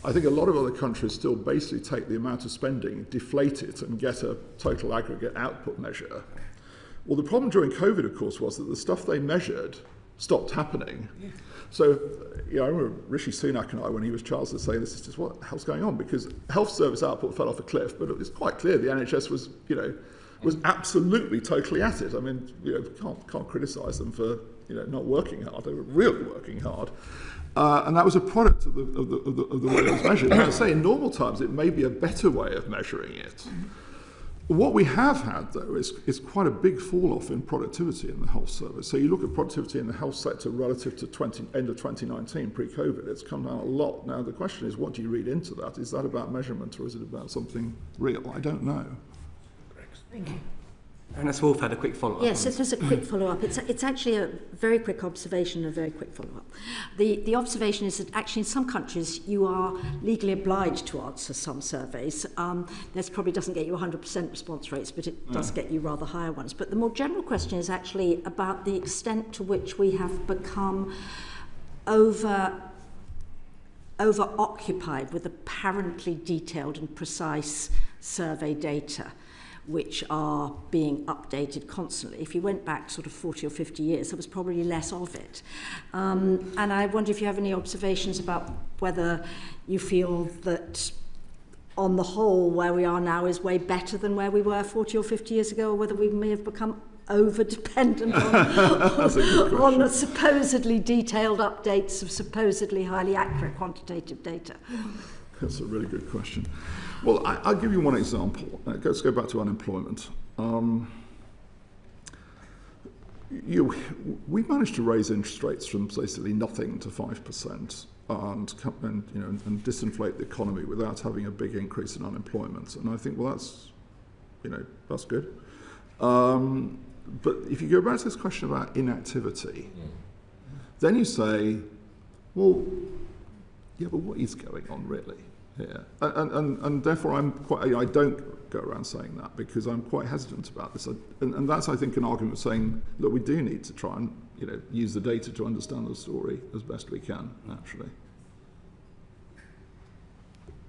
I think a lot of other countries still basically take the amount of spending, deflate it, and get a total aggregate output measure. Well, the problem during COVID, of course, was that the stuff they measured stopped happening. Yeah. So, I remember Rishi Sunak and I, when he was chancellor, saying this is just what the hell's going on, because health service output fell off a cliff, but it was quite clear the NHS was absolutely totally at it. I mean, can't criticise them for not working hard. They were really working hard, and that was a product of the way it was measured. And I say in normal times it may be a better way of measuring it. What we have had, though, is quite a big fall-off in productivity in the health service. So you look at productivity in the health sector relative to end of 2019, pre-COVID, it's come down a lot. Now, the question is, what do you read into that? Is that about measurement or is it about something real? I don't know. Thank you. Ernest Wolf had a quick follow-up. Yes, it is a quick follow-up. It's actually a very quick observation and a very quick follow-up. The observation is that actually in some countries you are legally obliged to answer some surveys. This probably doesn't get you 100% response rates, but it does get you rather higher ones. But the more general question is actually about the extent to which we have become over-occupied with apparently detailed and precise survey data, which are being updated constantly. If you went back sort of 40 or 50 years, there was probably less of it. And I wonder if you have any observations about whether you feel that on the whole where we are now is way better than where we were 40 or 50 years ago, or whether we may have become over-dependent on the supposedly detailed updates of supposedly highly accurate quantitative data. That's a really good question. Well, I'll give you one example. Let's go back to unemployment. We managed to raise interest rates from basically nothing to 5% and disinflate the economy without having a big increase in unemployment. And I think, well, that's good. But if you go back to this question about inactivity, then you say, well, yeah, but what is going on really here? And therefore I don't go around saying that, because I'm quite hesitant about this. And that's, I think, an argument of saying, look, we do need to try and use the data to understand the story as best we can, actually.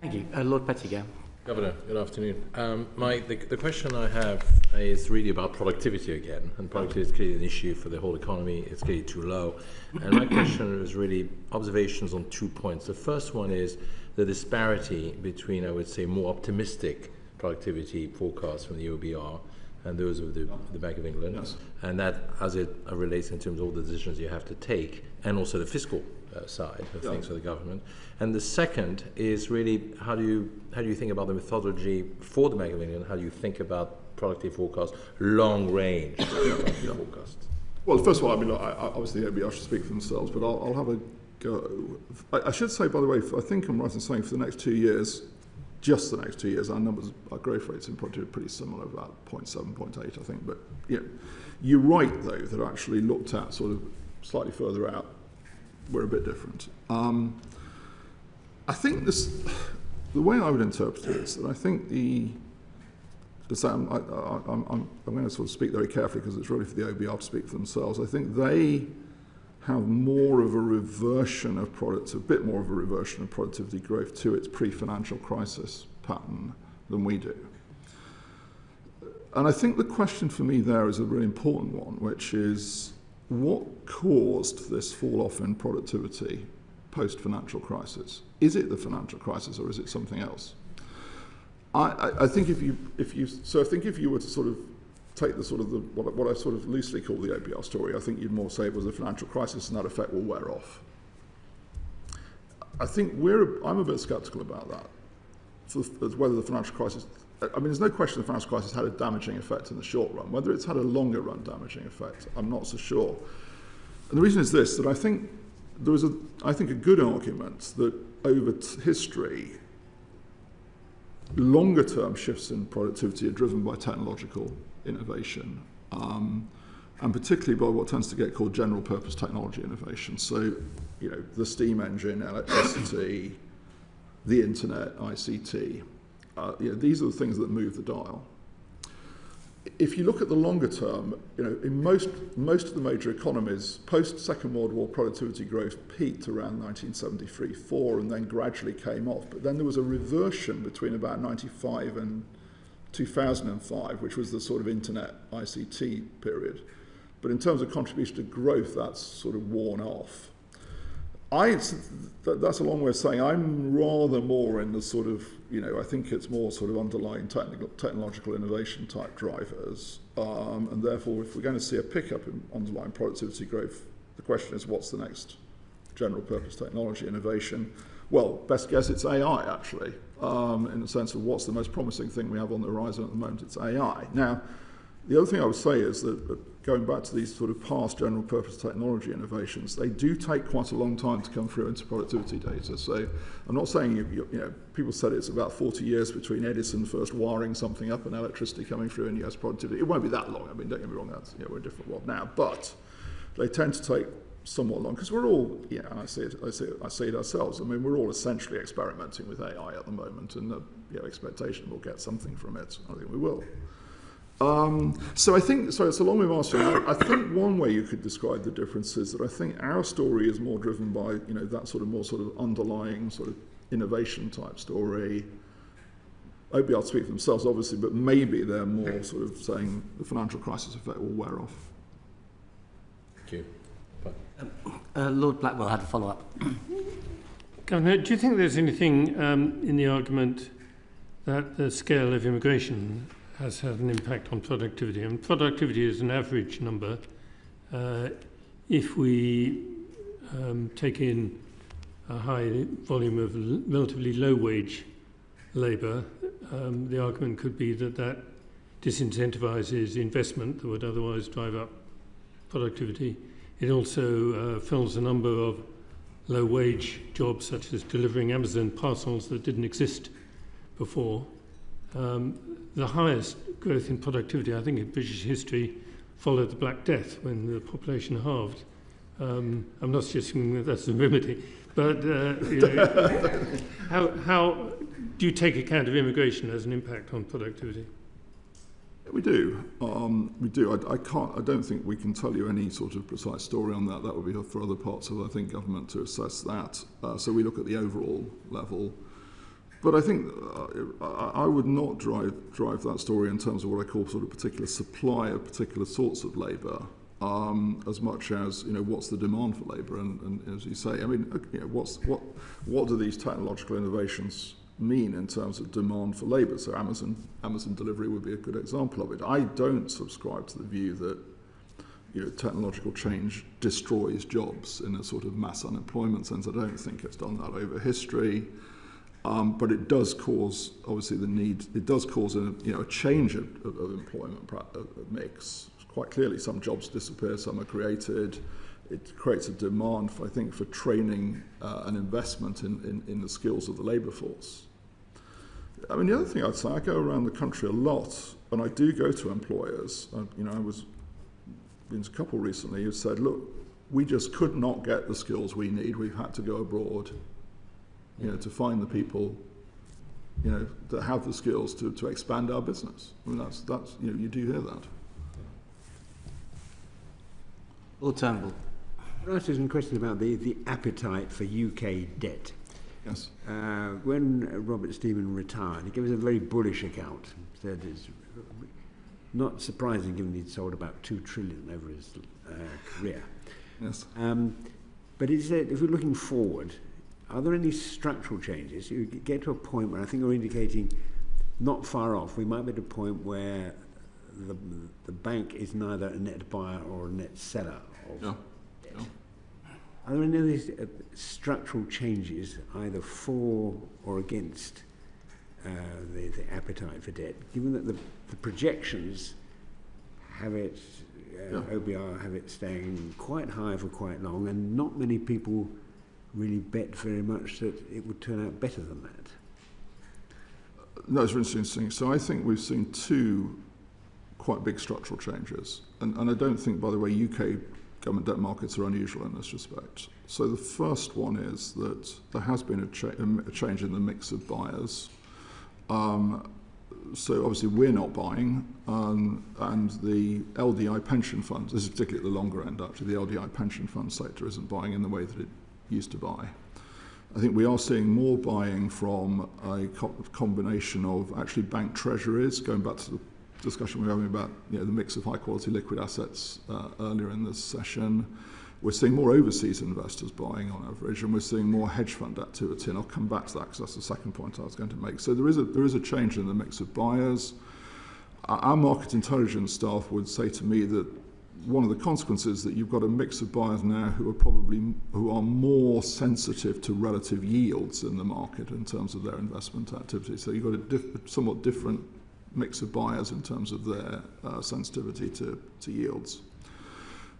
Thank you. Lord Pettinger. Governor, good afternoon. The question I have is really about productivity again, and productivity is clearly an issue for the whole economy. It's clearly too low. And my question is really observations on 2 points. The first one is the disparity between, I would say, more optimistic productivity forecasts from the OBR and those of the Bank of England, yes. And that as it relates in terms of all the decisions you have to take, and also the fiscal side of things for the government. And the second is really how do you think about the methodology for the Bank of England? How do you think about productive forecasts, long range forecasts? Well, first of all, I mean, obviously the OBR should speak for themselves, but I'll have a go. I should say, by the way, I think I'm right in saying for the next 2 years, just the next 2 years, our growth rates in productivity are pretty similar, about 0.7, 0.8, I think. But you're right, though, that actually looked at sort of slightly further out, we're a bit different. I think the way I would interpret it is that I think I'm going to sort of speak very carefully because it's really for the OBR to speak for themselves. I think they have more of a reversion of a bit more of a reversion of productivity growth to its pre-financial crisis pattern than we do. And I think the question for me there is a really important one, which is what caused this fall off in productivity post-financial crisis? Is it the financial crisis or is it something else? I think if you were to sort of take the sort of what I sort of loosely call the OBR story, I think you'd more say it was a financial crisis and that effect will wear off. I think I'm a bit sceptical about that, whether the financial crisis. I mean, there's no question the financial crisis had a damaging effect in the short run. Whether it's had a longer run damaging effect, I'm not so sure. And the reason is this, that I think there is a good argument that over history, longer term shifts in productivity are driven by technological innovation, and particularly by what tends to get called general purpose technology innovation. So, the steam engine, electricity, the internet, ICT. These are the things that move the dial. If you look at the longer term, in most of the major economies, post-Second World War productivity growth peaked around 1973-4 and then gradually came off. But then there was a reversion between about 95 and 2005, which was the sort of internet ICT period. But in terms of contribution to growth, that's sort of worn off. That's a long way of saying I'm rather more in the sort of, I think it's more sort of underlying technological innovation type drivers. And therefore, if we're going to see a pickup in underlying productivity growth, the question is what's the next general purpose technology innovation? Well, best guess it's AI, actually, in the sense of what's the most promising thing we have on the horizon at the moment, it's AI. Now, the other thing I would say is that going back to these sort of past general purpose technology innovations, they do take quite a long time to come through into productivity data. So I'm not saying, people said it's about 40 years between Edison first wiring something up and electricity coming through in US productivity. It won't be that long. I mean, don't get me wrong, that's, we're in a different world now. But they tend to take somewhat long because we're all, and I see it ourselves. I mean, we're all essentially experimenting with AI at the moment, and the expectation we'll get something from it. I think we will. So it's a long way of answering. I think one way you could describe the difference is that I think our story is more driven by that sort of more sort of underlying sort of innovation type story. OBR speak for themselves, obviously, but maybe they're more sort of saying the financial crisis effect will wear off. Thank you. Lord Blackwell had a follow-up. Governor, do you think there's anything in the argument that the scale of immigration has had an impact on productivity? And productivity is an average number. If we take in a high volume of relatively low-wage labour, the argument could be that disincentivizes investment that would otherwise drive up productivity. It also fills a number of low-wage jobs such as delivering Amazon parcels that didn't exist before. The highest growth in productivity, I think, in British history followed the Black Death when the population halved. I'm not suggesting that that's the remedy, but how do you take account of immigration as an impact on productivity? We do. We do. I don't think we can tell you any sort of precise story on that. That would be for other parts of, I think, government to assess that. So we look at the overall level. But I think I would not drive that story in terms of what I call sort of particular supply of particular sorts of labour, as much as what's the demand for labour, and as you say, I mean, what do these technological innovations mean in terms of demand for labour? So Amazon delivery would be a good example of it. I don't subscribe to the view that technological change destroys jobs in a sort of mass unemployment sense. I don't think it's done that over history. But it does cause, obviously, the need. It does cause a change of employment mix. Quite clearly, some jobs disappear, some are created. It creates a demand, for training and investment in the skills of the labour force. I mean, the other thing I'd say, I go around the country a lot, and I do go to employers. I was been to a couple recently who said, "Look, we just could not get the skills we need. We've had to go abroad." To find the people, that have the skills to expand our business. I mean, that's you do hear that. Lord Turnbull. Can I ask you some questions about the appetite for UK debt? Yes. When Robert Stephen retired, he gave us a very bullish account. Said it's not surprising given he'd sold about 2 trillion over his career. Yes. But he said, if we're looking forward, are there any structural changes? You get to a point where I think you're indicating not far off. We might be at a point where the bank is neither a net buyer or a net seller of debt. Are there any of these structural changes either for or against the appetite for debt, given that the projections have it, OBR have it staying quite high for quite long, and not many people really bet very much that it would turn out better than that? No, it's really interesting. So I think we've seen 2 quite big structural changes. And I don't think, by the way, UK government debt markets are unusual in this respect. So the first one is that there has been a change in the mix of buyers. So obviously we're not buying, and the LDI pension funds, this is particularly at the longer end actually, the LDI pension fund sector isn't buying in the way that it used to buy. I think we are seeing more buying from a combination of actually bank treasuries, going back to the discussion we were having about the mix of high quality liquid assets earlier in this session. We're seeing more overseas investors buying on average, and we're seeing more hedge fund activity, and I'll come back to that because that's the second point I was going to make. So there is a change in the mix of buyers. Our market intelligence staff would say to me that one of the consequences is that you've got a mix of buyers now who are more sensitive to relative yields in the market in terms of their investment activity. So you've got a somewhat different mix of buyers in terms of their sensitivity to yields.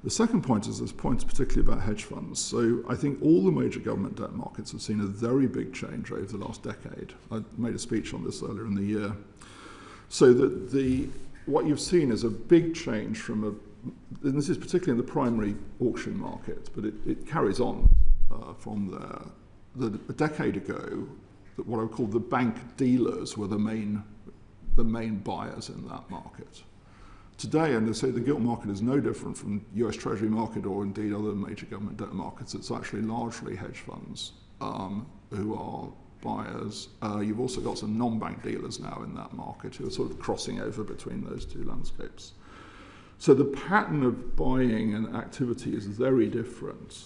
The second point is this point particularly about hedge funds. So I think all the major government debt markets have seen a very big change over the last decade. I made a speech on this earlier in the year. So that what you've seen is a big change from and this is particularly in the primary auction market, but it carries on from there. A decade ago, what I would call the bank dealers were the main buyers in that market. Today, and they say the gilt market is no different from US Treasury market or indeed other major government debt markets. It's actually largely hedge funds who are buyers. You've also got some non-bank dealers now in that market who are sort of crossing over between those 2 landscapes. So the pattern of buying and activity is very different.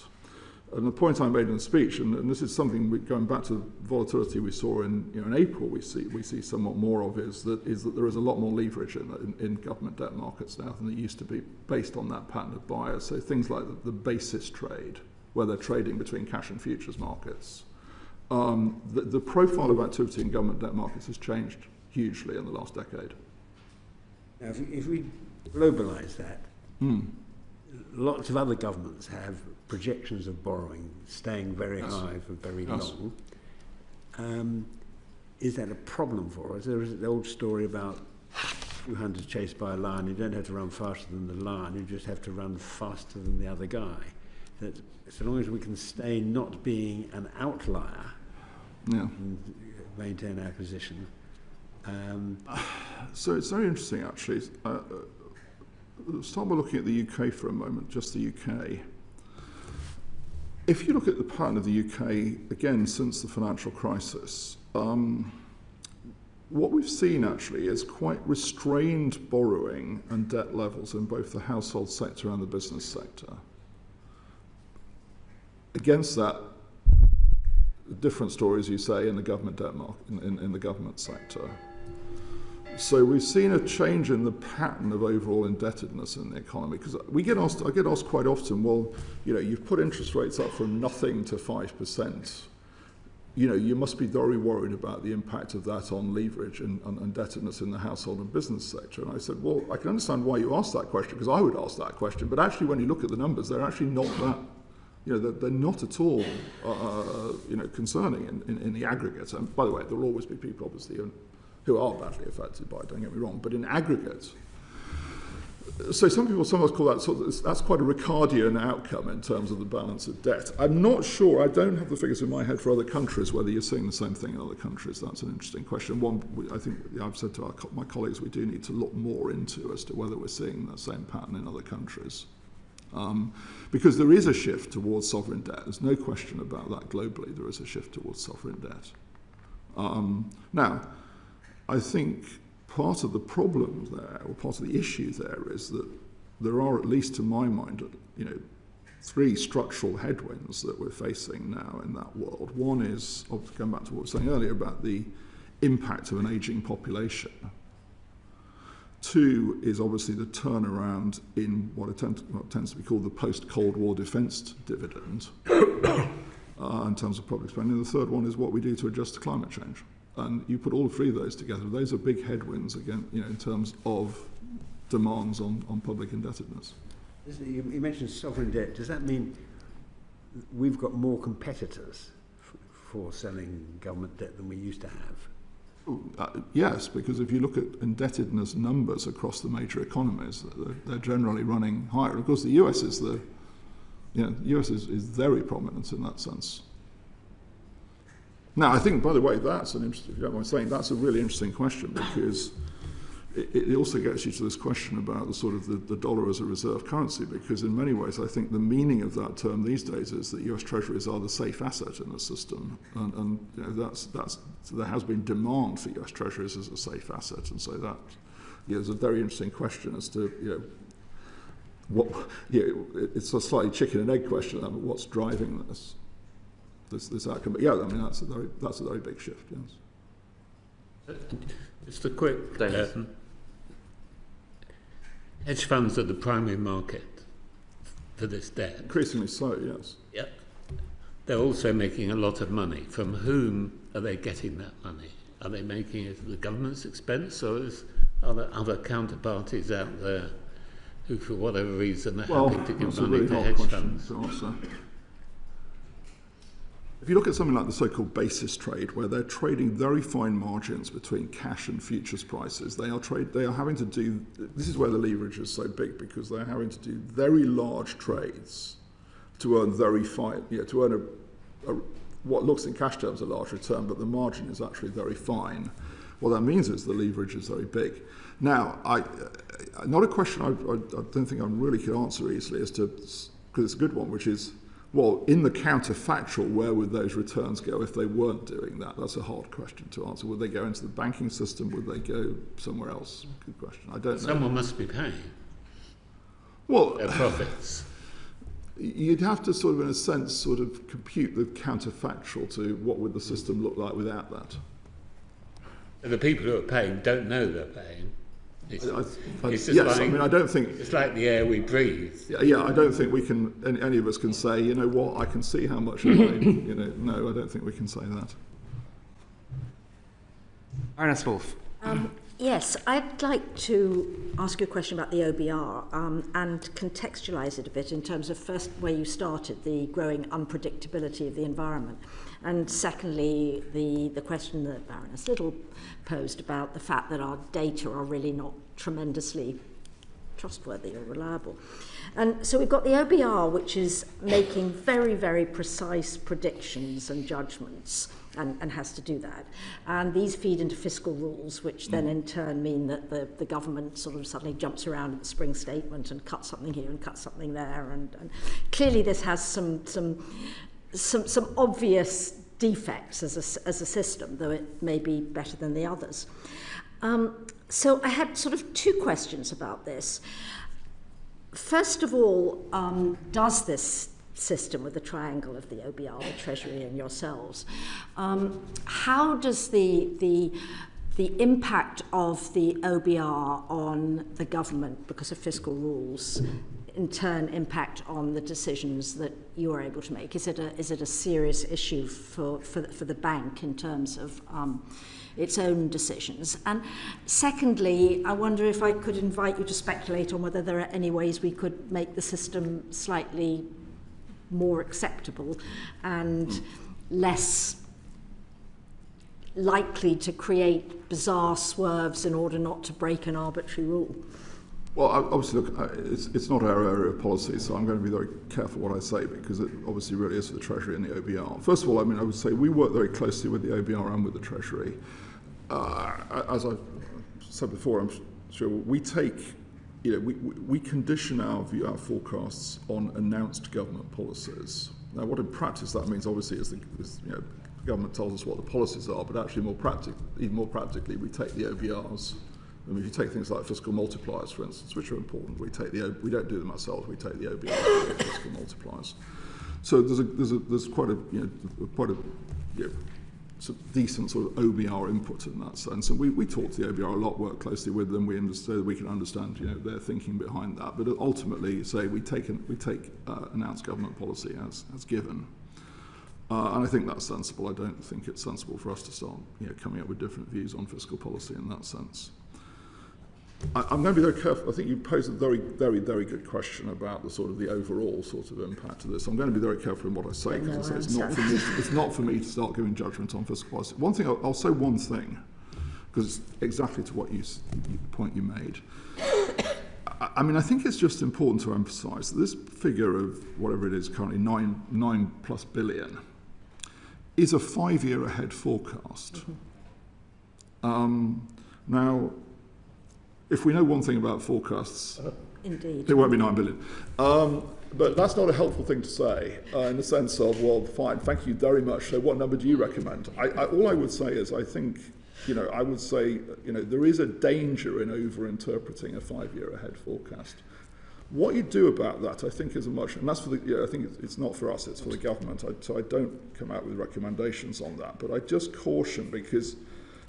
And the point I made in the speech, and this is something going back to the volatility we saw in April, we see somewhat more of is that there is a lot more leverage in government debt markets now than there used to be, based on that pattern of buyers. So things like the basis trade, where they're trading between cash and futures markets. The profile of activity in government debt markets has changed hugely in the last decade. Now, if we globalise that, lots of other governments have projections of borrowing staying very high for very long. Is that a problem for us? There is the old story about two hunters chased by a lion. You don't have to run faster than the lion, you just have to run faster than the other guy. That so long as we can stay not being an outlier and maintain our position. So it's very interesting, actually. Start by looking at the UK for a moment, just the UK. If you look at the pattern of the UK, again, since the financial crisis, what we've seen actually is quite restrained borrowing and debt levels in both the household sector and the business sector. Against that, different stories, you say, in the government debt market, in the government sector. So we've seen a change in the pattern of overall indebtedness in the economy, because I get asked quite often, well, you've put interest rates up from nothing to 5%. You must be very worried about the impact of that on leverage and indebtedness in the household and business sector. And I said, well, I can understand why you asked that question, because I would ask that question. But actually, when you look at the numbers, they're actually not that, they're not at all, concerning in the aggregate. And by the way, there will always be people, obviously, who are badly affected by it, don't get me wrong. But in aggregate, so some people sometimes call that that's quite a Ricardian outcome in terms of the balance of debt. I'm not sure, I don't have the figures in my head for other countries, whether you're seeing the same thing in other countries. That's an interesting question. One, I think I've said to my colleagues, we do need to look more into as to whether we're seeing the same pattern in other countries. Because there is a shift towards sovereign debt. There's no question about that globally. There is a shift towards sovereign debt. Now, I think part of the problem there, or part of the issue there, is that there are, at least to my mind, three structural headwinds that we're facing now in that world. One is, going back to what I was saying earlier about the impact of an aging population. Two is obviously the turnaround in what tends to be called the post-Cold War defence dividend in terms of public spending. And the third one is what we do to adjust to climate change. And you put all three of those together, those are big headwinds again, in terms of demands on public indebtedness. You mentioned sovereign debt. Does that mean we've got more competitors for selling government debt than we used to have? Yes, because if you look at indebtedness numbers across the major economies, they're generally running higher. Of course, the US is is very prominent in that sense. Now, I think, by the way, that's an interesting, if you don't mind saying, that's a really interesting question, because it also gets you to this question about the sort of the dollar as a reserve currency, because in many ways I think the meaning of that term these days is that US Treasuries are the safe asset in the system, and so there has been demand for US Treasuries as a safe asset, and so that is a very interesting question as to it's a slightly chicken and egg question, but what's driving this outcome. But yeah, I mean that's a very big shift. Yes. Just a quick. Hedge funds are the primary market for this debt. Increasingly so, yes. Yep. They're also making a lot of money. From whom are they getting that money? Are they making it at the government's expense, or are there other counterparties out there who, for whatever reason, are happy to give money to hedge funds? If you look at something like the so-called basis trade, where they're trading very fine margins between cash and futures prices, they are having to do. This is where the leverage is so big, because they're having to do very large trades to earn very fine, to earn what looks in cash terms a large return, but the margin is actually very fine. What that means is the leverage is very big. Now, not a question I don't think I really could answer easily as to, because it's a good one, which is, well, in the counterfactual, where would those returns go if they weren't doing that? That's a hard question to answer. Would they go into the banking system? Would they go somewhere else? Good question. I don't know. Someone must be paying. Well, their profits. You'd have to sort of, in a sense, sort of compute the counterfactual to what would the system look like without that. And the people who are paying don't know they're paying. It's just yes, like, I mean, I don't think it's like the air we breathe. Yeah, I don't think we can. Any of us can say, you know what, I can see how much. No, I don't think we can say that. Ernest Wolf. Yes, I'd like to ask you a question about the OBR and contextualise it a bit in terms of first where you started, the growing unpredictability of the environment, and secondly, the question that Baroness Little posed about the fact that our data are really not tremendously trustworthy or reliable. And so we've got the OBR, which is making very, very precise predictions and judgments, and has to do that. And these feed into fiscal rules, which then in turn mean that the government sort of suddenly jumps around at the spring statement and cuts something here and cuts something there. And clearly this has some obvious defects as a system, though it may be better than the others. So I had sort of two questions about this. First of all, does this system with the triangle of the OBR, the Treasury and yourselves, how does the impact of the OBR on the government because of fiscal rules in turn impact on the decisions that you are able to make? Is it a serious issue for the bank in terms of its own decisions? And secondly, I wonder if I could invite you to speculate on whether there are any ways we could make the system slightly more acceptable and less likely to create bizarre swerves in order not to break an arbitrary rule. Well, obviously, look, it's not our area of policy, so I'm going to be very careful what I say because it obviously really is for the Treasury and the OBR. First of all, I mean, I would say we work very closely with the OBR and with the Treasury. As I've said before, I'm sure we take, we condition our forecasts on announced government policies. Now, what in practice that means, obviously, is the government tells us what the policies are, but actually even more practically, we take the OBRs. I mean, if you take things like fiscal multipliers, for instance, which are important, we don't do them ourselves. We take the OBRs, the fiscal multipliers. So there's quite a decent sort of OBR input in that sense, and we talk to the OBR a lot, work closely with them. We can understand their thinking behind that. But ultimately, say we take announced government policy as given. And I think that's sensible. I don't think it's sensible for us to start coming up with different views on fiscal policy in that sense. I'm going to be very careful. I think you posed a very, very, very good question about the overall sort of impact of this. I'm going to be very careful in what I say because it's not for me to start giving judgment on fiscal policy. One thing, I'll say one thing, because it's exactly to what the point you made. I mean, I think it's just important to emphasise that this figure of whatever it is currently, 9+ billion, is a 5-year ahead forecast. Now, if we know one thing about forecasts, Indeed. It won't be 9 billion. But that's not a helpful thing to say in the sense of, well, fine, thank you very much. So what number do you recommend? All I would say is I think, I would say, there is a danger in over-interpreting a 5-year ahead forecast. What you do about that, I think, is and that's for I think it's not for us, it's for the government. So I don't come out with recommendations on that. But I just caution because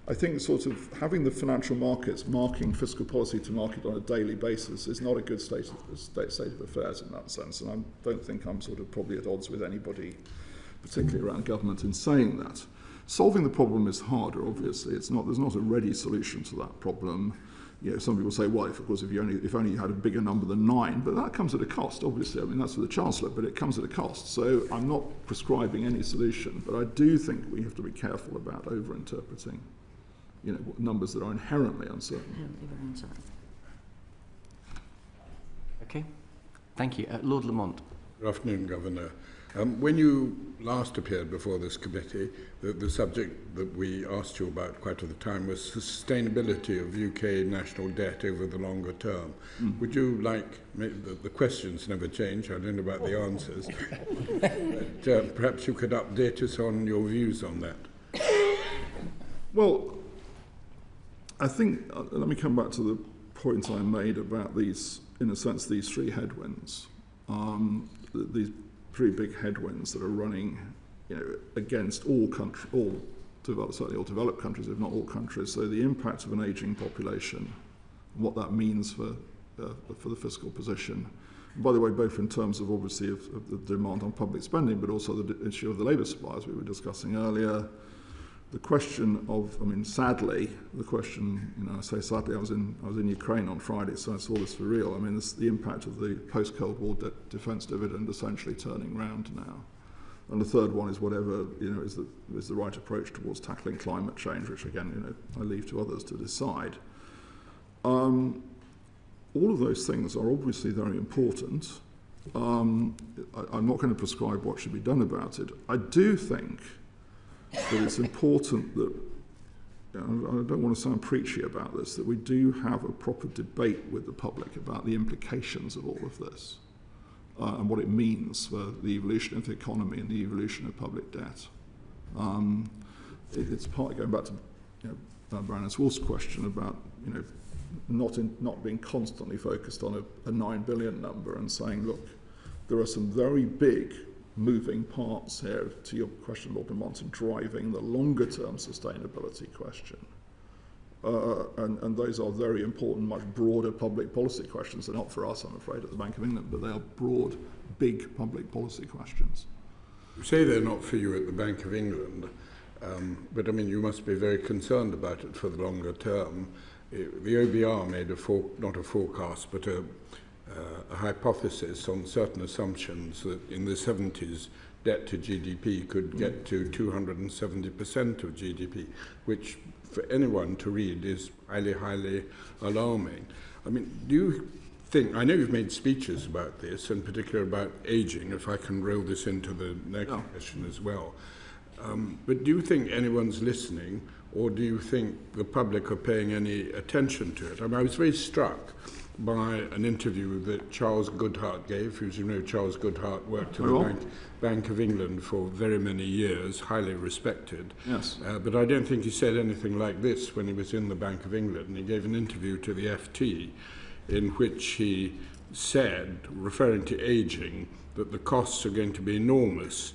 I think sort of having the financial markets marking fiscal policy to market on a daily basis is not a good state of affairs in that sense. And I don't think I'm sort of probably at odds with anybody, particularly around government, in saying that. Solving the problem is harder, obviously. There's not a ready solution to that problem. Some people say, well, of course, if only you had a bigger number than 9, but that comes at a cost, obviously. I mean, that's for the Chancellor, but it comes at a cost. So I'm not prescribing any solution, but I do think we have to be careful about over-interpreting numbers that are inherently uncertain. Okay, thank you. Lord Lamont. Good afternoon, Governor. When you last appeared before this committee, the subject that we asked you about quite at the time was sustainability of UK national debt over the longer term. Would you like, the questions never change, I don't know about the answers, but perhaps you could update us on your views on that? Well, I think, let me come back to the point I made about these, in a sense, these 3 headwinds. These 3 big headwinds that are running, against certainly all developed countries, if not all countries. So the impact of an ageing population, and what that means for the fiscal position. And by the way, both in terms of obviously of the demand on public spending, but also the issue of the labour supply, as we were discussing earlier. the question of, I mean, sadly, the question, you know, I say sadly, I was in Ukraine on Friday, so I saw this for real. I mean, the impact of the post-Cold War defence dividend essentially turning round now. And the third one is whatever, you know, is the right approach towards tackling climate change, which again, you know, I leave to others to decide. All of those things are obviously very important. I'm not going to prescribe what should be done about it. I do think that it's important that, you know, I don't want to sound preachy about this, that we do have a proper debate with the public about the implications of all of this and what it means for the evolution of the economy and the evolution of public debt. It's partly going back to, you know, Baroness Wolf's question about, you know, not being constantly focused on a 9 billion number and saying, look, there are some very big moving parts here, to your question, Lord Lamont, in driving the longer term sustainability question. And those are very important, much broader public policy questions. They're not for us, I'm afraid, at the Bank of England, but they are broad, big public policy questions. You say they're not for you at the Bank of England, but I mean, you must be very concerned about it for the longer term. The OBR made not a forecast, but a hypothesis on certain assumptions that in the 70s, debt to GDP could get to 270% of GDP, which for anyone to read is highly, highly alarming. I mean, do you think, I know you've made speeches about this, in particular about aging, if I can roll this into the next question as well. But do you think anyone's listening, or do you think the public are paying any attention to it? I mean, I was very struck by an interview that Charles Goodhart gave, who, as you know, Charles Goodhart worked at the Bank of England for very many years, highly respected. Yes. But I don't think he said anything like this when he was in the Bank of England. And he gave an interview to the FT in which he said, referring to ageing, that the costs are going to be enormous.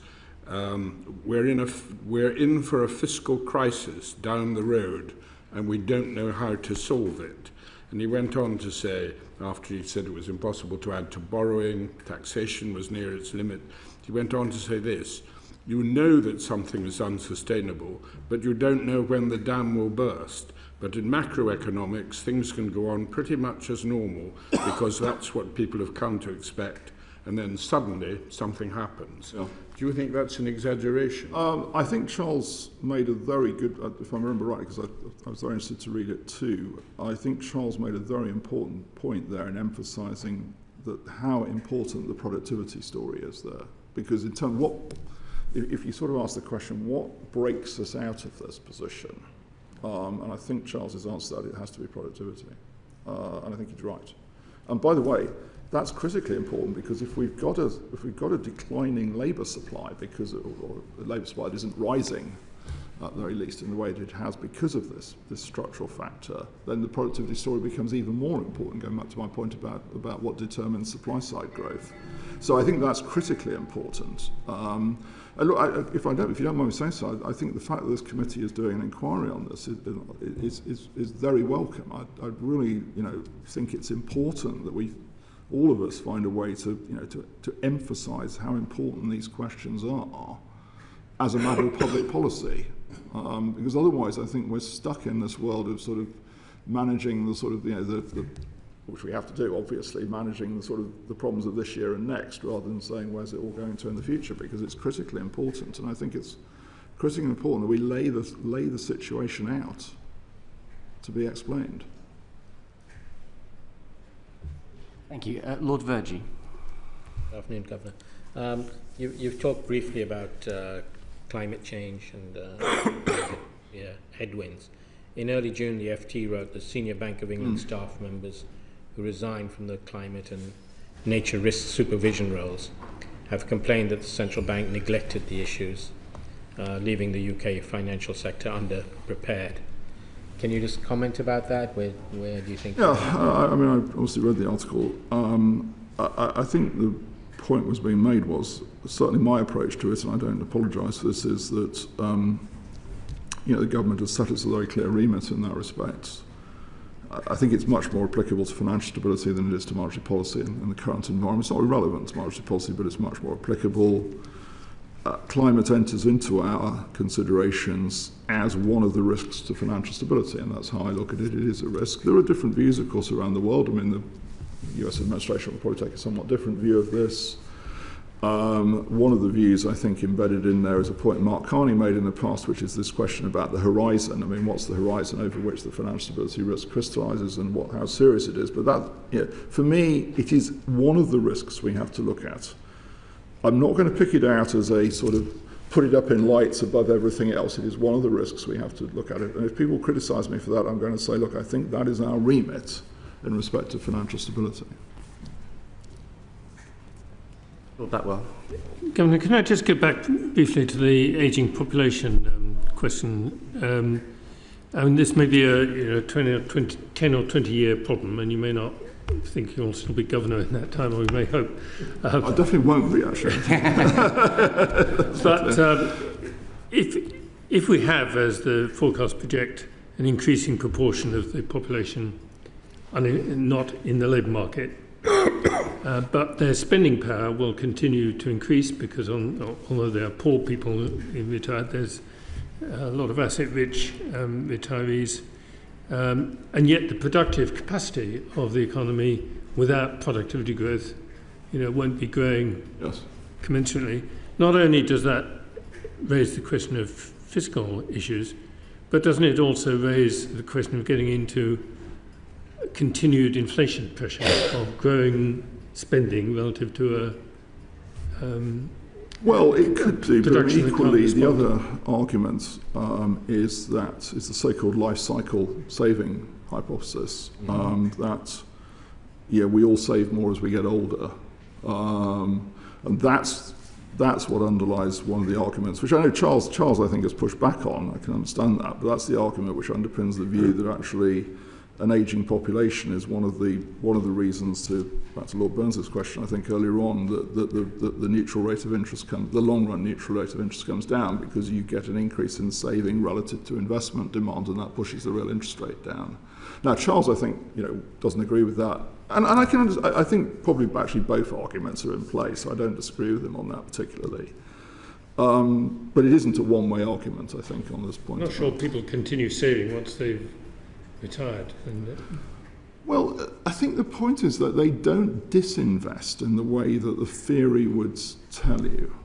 We're in for a fiscal crisis down the road, and we don't know how to solve it. And he went on to say, after he said it was impossible to add to borrowing, taxation was near its limit, he went on to say this: you know that something is unsustainable, but you don't know when the dam will burst. But in macroeconomics, things can go on pretty much as normal, because that's what people have come to expect. And then suddenly, something happens. Yeah. Do you think that's an exaggeration? I think Charles made a very good, if I remember right, because I was very interested to read it too, I think Charles made a very important point there in emphasising that how important the productivity story is there. Because in terms of if you sort of ask the question, what breaks us out of this position? And I think Charles has answered that, it has to be productivity. And I think he's right. And by the way, that's critically important, because if we've got a declining labour supply, because or the labour supply isn't rising, at the very least in the way that it has because of this structural factor, then the productivity story becomes even more important. Going back to my point about what determines supply side growth, so I think that's critically important. And look, if you don't mind me saying so, I think the fact that this committee is doing an inquiry on this is very welcome. I really, you know, think it's important that all of us find a way to emphasise how important these questions are as a matter of public policy, because otherwise I think we're stuck in this world of sort of managing the sort of, you know, the which we have to do, obviously, managing the sort of the problems of this year and next, rather than saying where's it all going to in the future, because it's critically important. And I think it's critically important that we lay the situation out to be explained. Thank you. Lord Vergie. Good afternoon, Governor. You've talked briefly about climate change and headwinds. In early June, the FT wrote that senior Bank of England staff members who resigned from the climate and nature risk supervision roles have complained that the central bank neglected the issues, leaving the UK financial sector underprepared. Can you just comment about that? Where do you think? Yeah, I mean, I obviously read the article. I think the point was being made was, certainly my approach to it, and I don't apologise for this, is that the government has set us a very clear remit in that respect. I think it's much more applicable to financial stability than it is to monetary policy in the current environment. It's not irrelevant to monetary policy, but it's much more applicable. climate enters into our considerations as one of the risks to financial stability, and that's how I look at it. It is a risk. There are different views, of course, around the world. I mean, the US administration will probably take a somewhat different view of this. One of the views I think embedded in there is a point Mark Carney made in the past, which is this question about the horizon. I mean, what's the horizon over which the financial stability risk crystallizes, and how serious it is? But that, for me, it is one of the risks we have to look at. I'm not going to pick it out as a sort of put it up in lights above everything else. It is one of the risks we have to look at it. And if people criticize me for that, I'm going to say, look, I think that is our remit in respect to financial stability. Governor, can I just get back briefly to the ageing population question? I mean, this may be a 10 or 20 year problem, and you may not think you'll still be governor in that time, or we may hope. I definitely won't be, actually. But if we have, as the forecasts project, an increasing proportion of the population not in the labour market, but their spending power will continue to increase because although there are poor people in retired, there's a lot of asset-rich retirees. And yet the productive capacity of the economy without productivity growth, won't be growing commensurately. Not only does that raise the question of fiscal issues, but doesn't it also raise the question of getting into continued inflation pressure of growing spending relative to well, it could do, but equally the other argument is the so-called life cycle saving hypothesis, that we all save more as we get older, and that's what underlies one of the arguments, which I know Charles I think has pushed back on. I can understand that, but that's the argument which underpins the view that actually an ageing population is one of the reasons back to Lord Burns's question, I think earlier on, that the neutral rate of interest the long run neutral rate of interest comes down because you get an increase in saving relative to investment demand, and that pushes the real interest rate down. Now, Charles, I think, doesn't agree with that, and I think probably actually both arguments are in play, so I don't disagree with him on that particularly. But it isn't a one-way argument, I think, on this point. I'm not sure people continue saving once they've retired. Well, I think the point is that they don't disinvest in the way that the theory would tell you.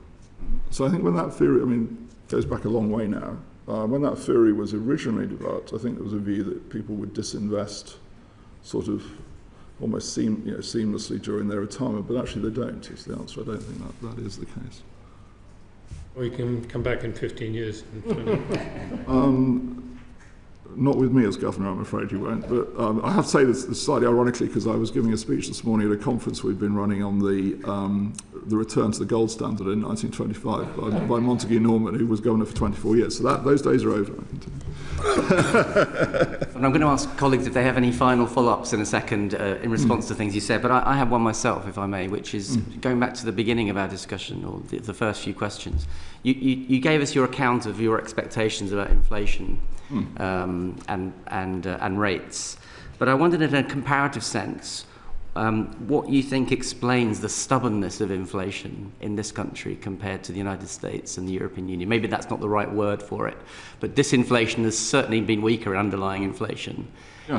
So I think when that theory, goes back a long way now, when that theory was originally developed, I think there was a view that people would disinvest sort of almost seamlessly during their retirement, but actually they don't, is the answer. I don't think that is the case. Or you can come back in 15 years. Not with me as governor, I'm afraid you won't. But I have to say this slightly ironically, because I was giving a speech this morning at a conference we've been running on the return to the gold standard in 1925 by Montague Norman, who was governor for 24 years. So those days are over. And I'm going to ask colleagues if they have any final follow-ups in a second in response to things you said. But I have one myself, if I may, which is going back to the beginning of our discussion, or the first few questions. You gave us your account of your expectations about inflation and rates. But I wondered, in a comparative sense, what you think explains the stubbornness of inflation in this country compared to the United States and the European Union. Maybe that's not the right word for it, but disinflation has certainly been weaker in underlying inflation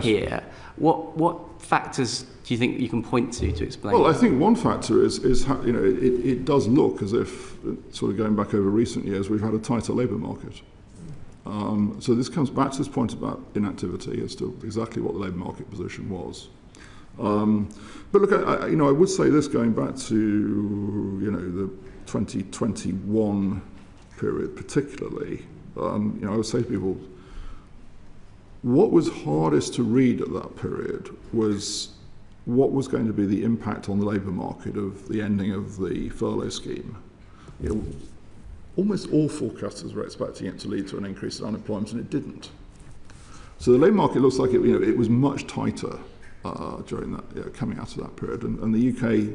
here. What factors do you think you can point to explain? Well, I think one factor is how, it does look as if, sort of going back over recent years, we've had a tighter labour market. So this comes back to this point about inactivity as to exactly what the labour market position was. But look, I would say this, going back to the 2021 period particularly. I would say to people, what was hardest to read at that period was what was going to be the impact on the labour market of the ending of the furlough scheme. Almost all forecasters were expecting it to lead to an increase in unemployment, and it didn't. So the labour market looks like it was much tighter during that, coming out of that period, and the UK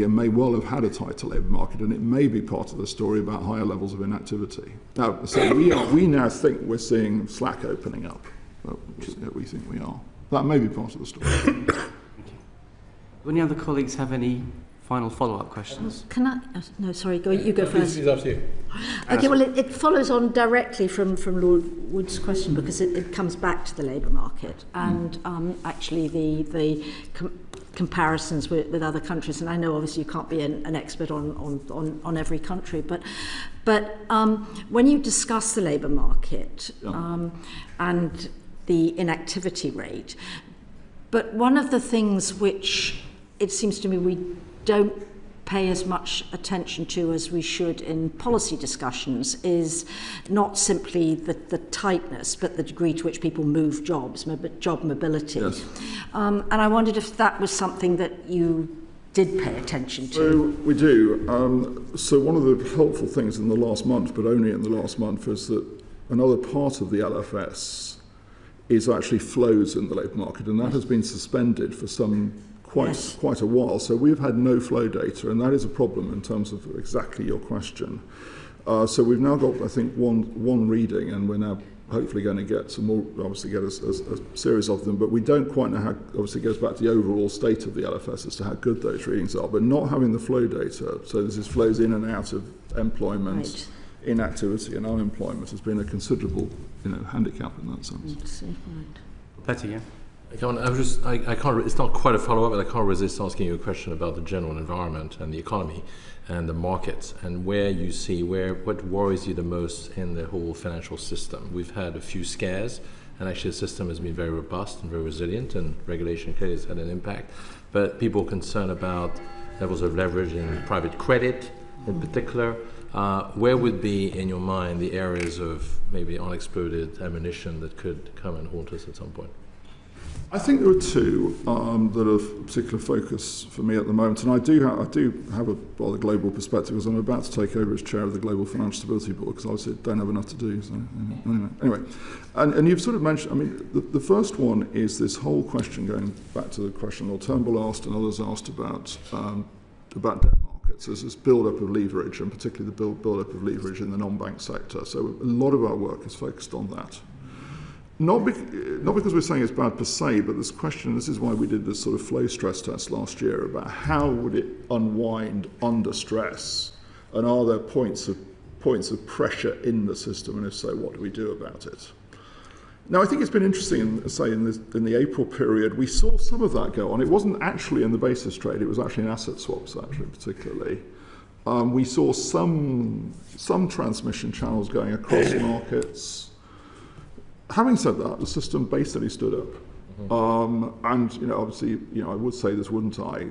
may well have had a tighter labour market, and it may be part of the story about higher levels of inactivity. Now, so we now think we're seeing slack opening up. We think we are. That may be part of the story. Do any other colleagues have any final follow-up questions. Can I? No, sorry. You go first. Please, after you. Okay. Well, it follows on directly from Lord Wood's question because it comes back to the labour market and actually the comparisons with other countries. And I know obviously you can't be an expert on every country, but when you discuss the labour market and the inactivity rate, but one of the things which it seems to me we don't pay as much attention to as we should in policy discussions is not simply the tightness, but the degree to which people move jobs, job mobility. Yes. And I wondered if that was something that you did pay attention to. So we do. So one of the helpful things in the last month, but only in the last month, is that another part of the LFS is actually flows in the labour market, and that has been suspended for quite a while. So we've had no flow data, and that is a problem in terms of exactly your question. So we've now got, I think, one reading, and we're now hopefully going to get some more, obviously get a series of them, but we don't quite know how, obviously it goes back to the overall state of the LFS as to how good those readings are, but not having the flow data, so this is flows in and out of employment, Right. inactivity and unemployment has been a considerable, handicap in that sense. Better, yeah. I can't. It's not quite a follow-up, but I can't resist asking you a question about the general environment and the economy and the markets, and where you see what worries you the most in the whole financial system. We've had a few scares, and actually the system has been very robust and very resilient, and regulation clearly has had an impact. But people are concerned about levels of leverage in private credit, in particular. Where would be, in your mind, the areas of maybe unexploded ammunition that could come and haunt us at some point? I think there are two that are of particular focus for me at the moment, and I do have a rather global perspective because I'm about to take over as chair of the Global Financial Stability Board because obviously I don't have enough to do. So anyway, and you've sort of mentioned. I mean, the first one is this whole question going back to the question Lord Turnbull asked and others asked about debt markets. There's this build-up of leverage, and particularly the build-up of leverage in the non-bank sector. So a lot of our work is focused on that. Not because we're saying it's bad per se, but this is why we did this sort of flow stress test last year about how would it unwind under stress, and are there points of pressure in the system, and if so, what do we do about it? Now, I think it's been interesting, in the April period, we saw some of that go on. It wasn't actually in the basis trade, it was actually in asset swaps, actually, particularly. We saw some transmission channels going across markets. Having said that, the system basically stood up, and obviously, I would say this, wouldn't I?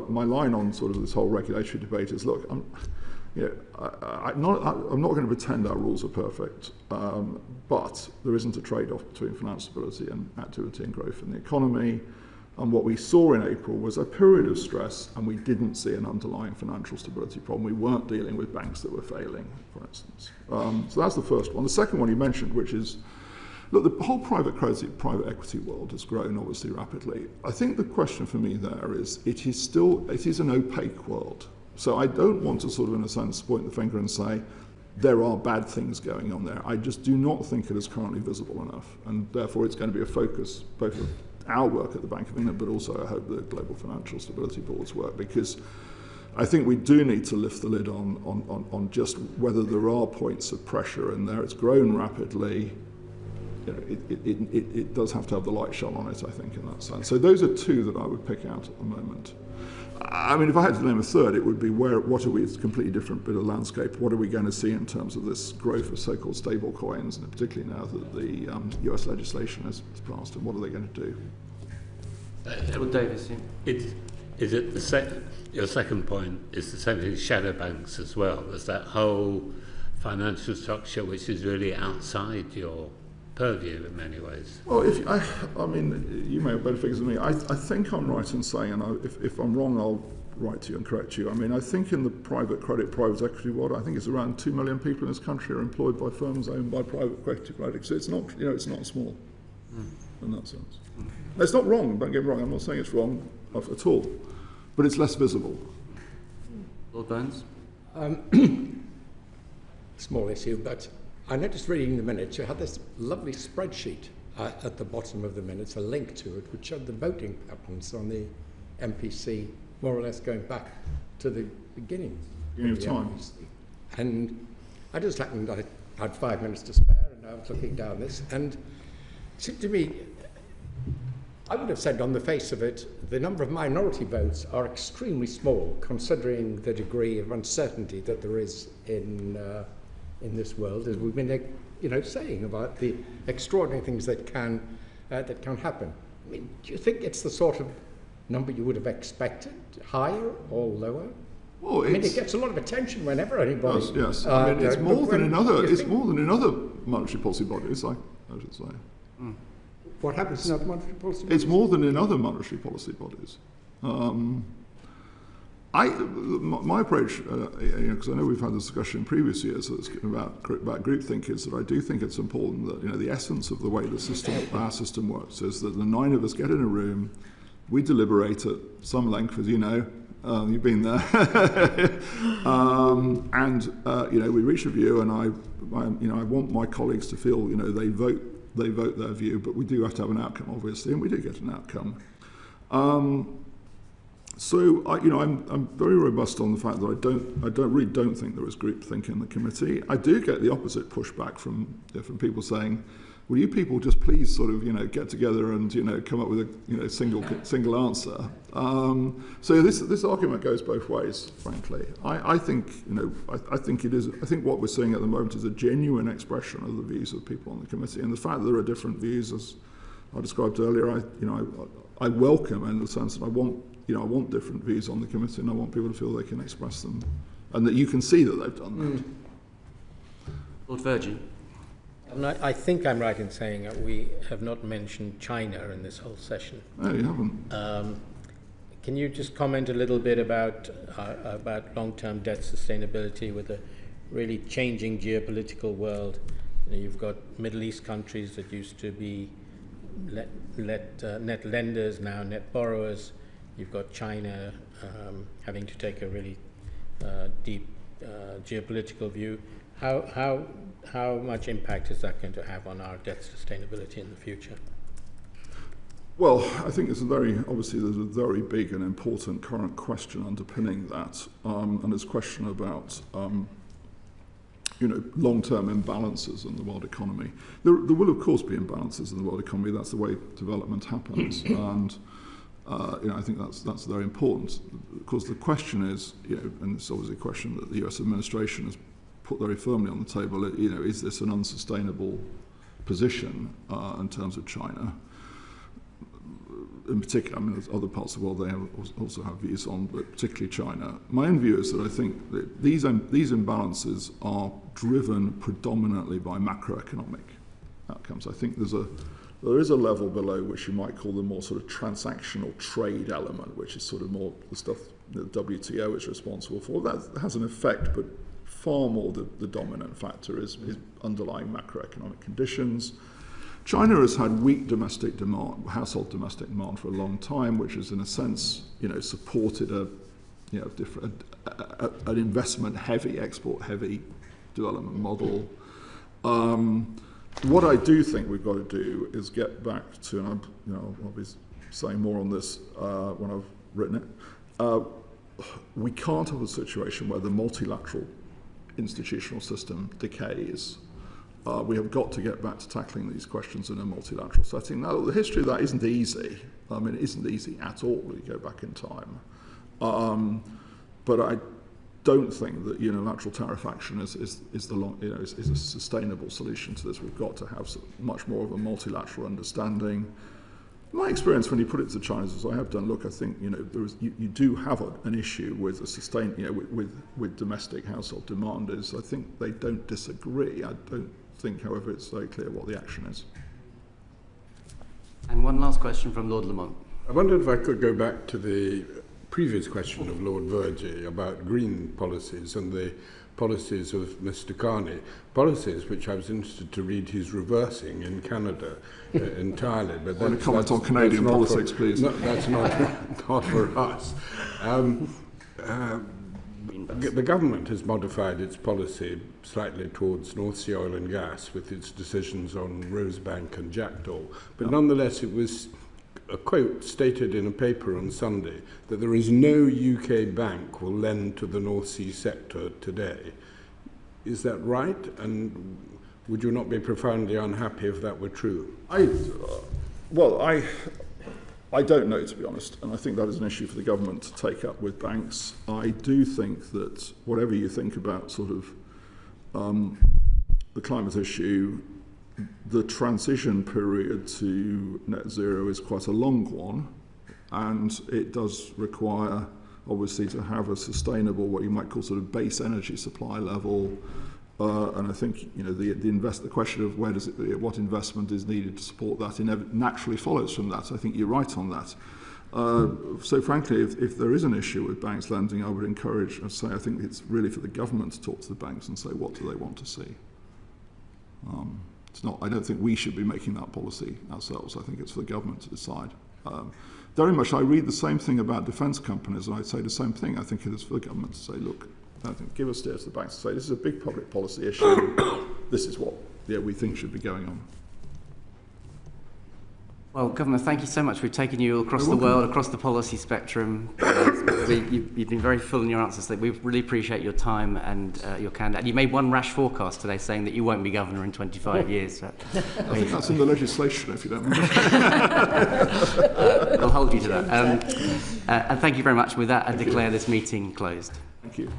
My line on sort of this whole regulatory debate is: look, I'm not going to pretend our rules are perfect, but there isn't a trade-off between financial stability and activity and growth in the economy. And what we saw in April was a period of stress, and we didn't see an underlying financial stability problem. We weren't dealing with banks that were failing, for instance. So that's the first one. The second one you mentioned, which is, look, the whole private equity world has grown obviously rapidly. I think the question for me there is, it is an opaque world. So I don't want to sort of, in a sense, point the finger and say, there are bad things going on there. I just do not think it is currently visible enough, and therefore it's going to be a focus both of our work at the Bank of England, but also I hope the Global Financial Stability Board's work, because I think we do need to lift the lid on just whether there are points of pressure in there. It's grown rapidly. It does have to have the light shone on it, I think, in that sense. So those are two that I would pick out at the moment. I mean, if I had to name a third, it would be what are we, it's a completely different bit of landscape. What are we going to see in terms of this growth of so-called stable coins, and particularly now that the US legislation has passed, and what are they going to do? Well, Davis, yeah. Is it your second point is essentially shadow banks as well? There's that whole financial structure which is really outside your purview in many ways. Well, I mean, you may have better figures than me. I think I'm right in saying, and if I'm wrong, I'll write to you and correct you. I mean, I think in the private credit, private equity world, I think it's around 2 million people in this country are employed by firms owned by private equity. So it's not, it's not small in that sense. It's not wrong. Don't get me wrong. I'm not saying it's wrong at all, but it's less visible. Lord Burns. Small issue, but I noticed reading the minutes, you had this lovely spreadsheet at the bottom of the minutes, a link to it, which showed the voting patterns on the MPC more or less going back to the beginning of time. And I just happened, I had 5 minutes to spare, and I was looking down this, and it seemed to me, I would have said on the face of it, the number of minority votes are extremely small, considering the degree of uncertainty that there is in this world, as we've been, saying about the extraordinary things that can happen. I mean, do you think it's the sort of number you would have expected, higher or lower? Well, I mean, it gets a lot of attention whenever anybody. Yes. I mean, it's more than in other. It's more than in other monetary policy bodies. I should say. What happens in other monetary policy bodies? It's more than in other monetary policy bodies. My approach, because I know we've had this discussion in previous years about groupthink, is that I do think it's important that the essence of the way our system works is that the 9 of us get in a room, we deliberate at some length, as you know. You've been there, and we reach a view, and I want my colleagues to feel they vote their view, but we do have to have an outcome, obviously, and we do get an outcome. So I'm very robust on the fact that I really don't think there is groupthink in the committee. I do get the opposite pushback from people saying, will you people just please sort of get together and come up with a single answer? So this argument goes both ways, frankly. I think what we're seeing at the moment is a genuine expression of the views of people on the committee, and the fact that there are different views, as I described earlier, I welcome, in the sense that I want different views on the committee, and I want people to feel they can express them, and that you can see that they've done that. Lord Virgin. I think I'm right in saying that we have not mentioned China in this whole session. No, you haven't. Can you just comment a little bit about long-term debt sustainability with a really changing geopolitical world? You've got Middle East countries that used to be net lenders, now net borrowers. You've got China having to take a really deep geopolitical view. How much impact is that going to have on our debt sustainability in the future? Well, I think there's a very big and important current question underpinning that, and it's a question about long-term imbalances in the world economy. There will of course be imbalances in the world economy. That's the way development happens, and I think that's very important. Of course, the question is, and it's obviously a question that the US administration has put very firmly on the table, is this an unsustainable position in terms of China? In particular, there's other parts of the world they also have views on, but particularly China. My own view is that I think that these imbalances are driven predominantly by macroeconomic outcomes. I think there is a level below which you might call the more sort of transactional trade element, which is sort of more the stuff that the WTO is responsible for. That has an effect, but far more the dominant factor is underlying macroeconomic conditions. China has had weak domestic demand, household domestic demand for a long time, which has in a sense, supported an investment-heavy, export-heavy development model. What I do think we've got to do is get back to, and I'll be saying more on this when I've written it. We can't have a situation where the multilateral institutional system decays. We have got to get back to tackling these questions in a multilateral setting. Now, the history of that isn't easy. It isn't easy at all if you go back in time. But I don't think that unilateral tariff action is a sustainable solution to this. We've got to have much more of a multilateral understanding. My experience when you put it to the Chinese, as I have done, look, I think you do have an issue with with domestic household demand. I think they don't disagree. I don't think, however, it's very clear what the action is. And one last question from Lord Lamont. I wondered if I could go back to the previous question of Lord Virgie about green policies and the policies of Mr. Carney, policies which I was interested to read he's reversing in Canada entirely. But then comment on Canadian politics, please. No, that's not for us. The government has modified its policy slightly towards North Sea oil and gas with its decisions on Rosebank and Jackdaw, but nonetheless it was a quote stated in a paper on Sunday that there is no UK bank will lend to the North Sea sector today. Is that right? And would you not be profoundly unhappy if that were true? I don't know, to be honest, and I think that is an issue for the government to take up with banks. I do think that whatever you think about sort of the climate issue, the transition period to net zero is quite a long one, and it does require, obviously, to have a sustainable, what you might call sort of base energy supply level. And I think the question of what investment is needed to support that naturally follows from that. I think you're right on that. So frankly, if there is an issue with banks lending, I would encourage and say I think it's really for the government to talk to the banks and say what do they want to see. It's not. I don't think we should be making that policy ourselves. I think it's for the government to decide. Very much, I read the same thing about defence companies, and I'd say the same thing. I think it is for the government to say, look, I think give a steer to the banks to say this is a big public policy issue. This is what we think should be going on. Well, Governor, thank you so much. We've taken you across the world, across the policy spectrum. You've been very full in your answers. We really appreciate your time and your candor. And you made one rash forecast today saying that you won't be governor in 25 years. So I think that's in the legislation, if you don't mind. We'll hold you to that. And thank you very much. With that, I declare this meeting closed. Thank you.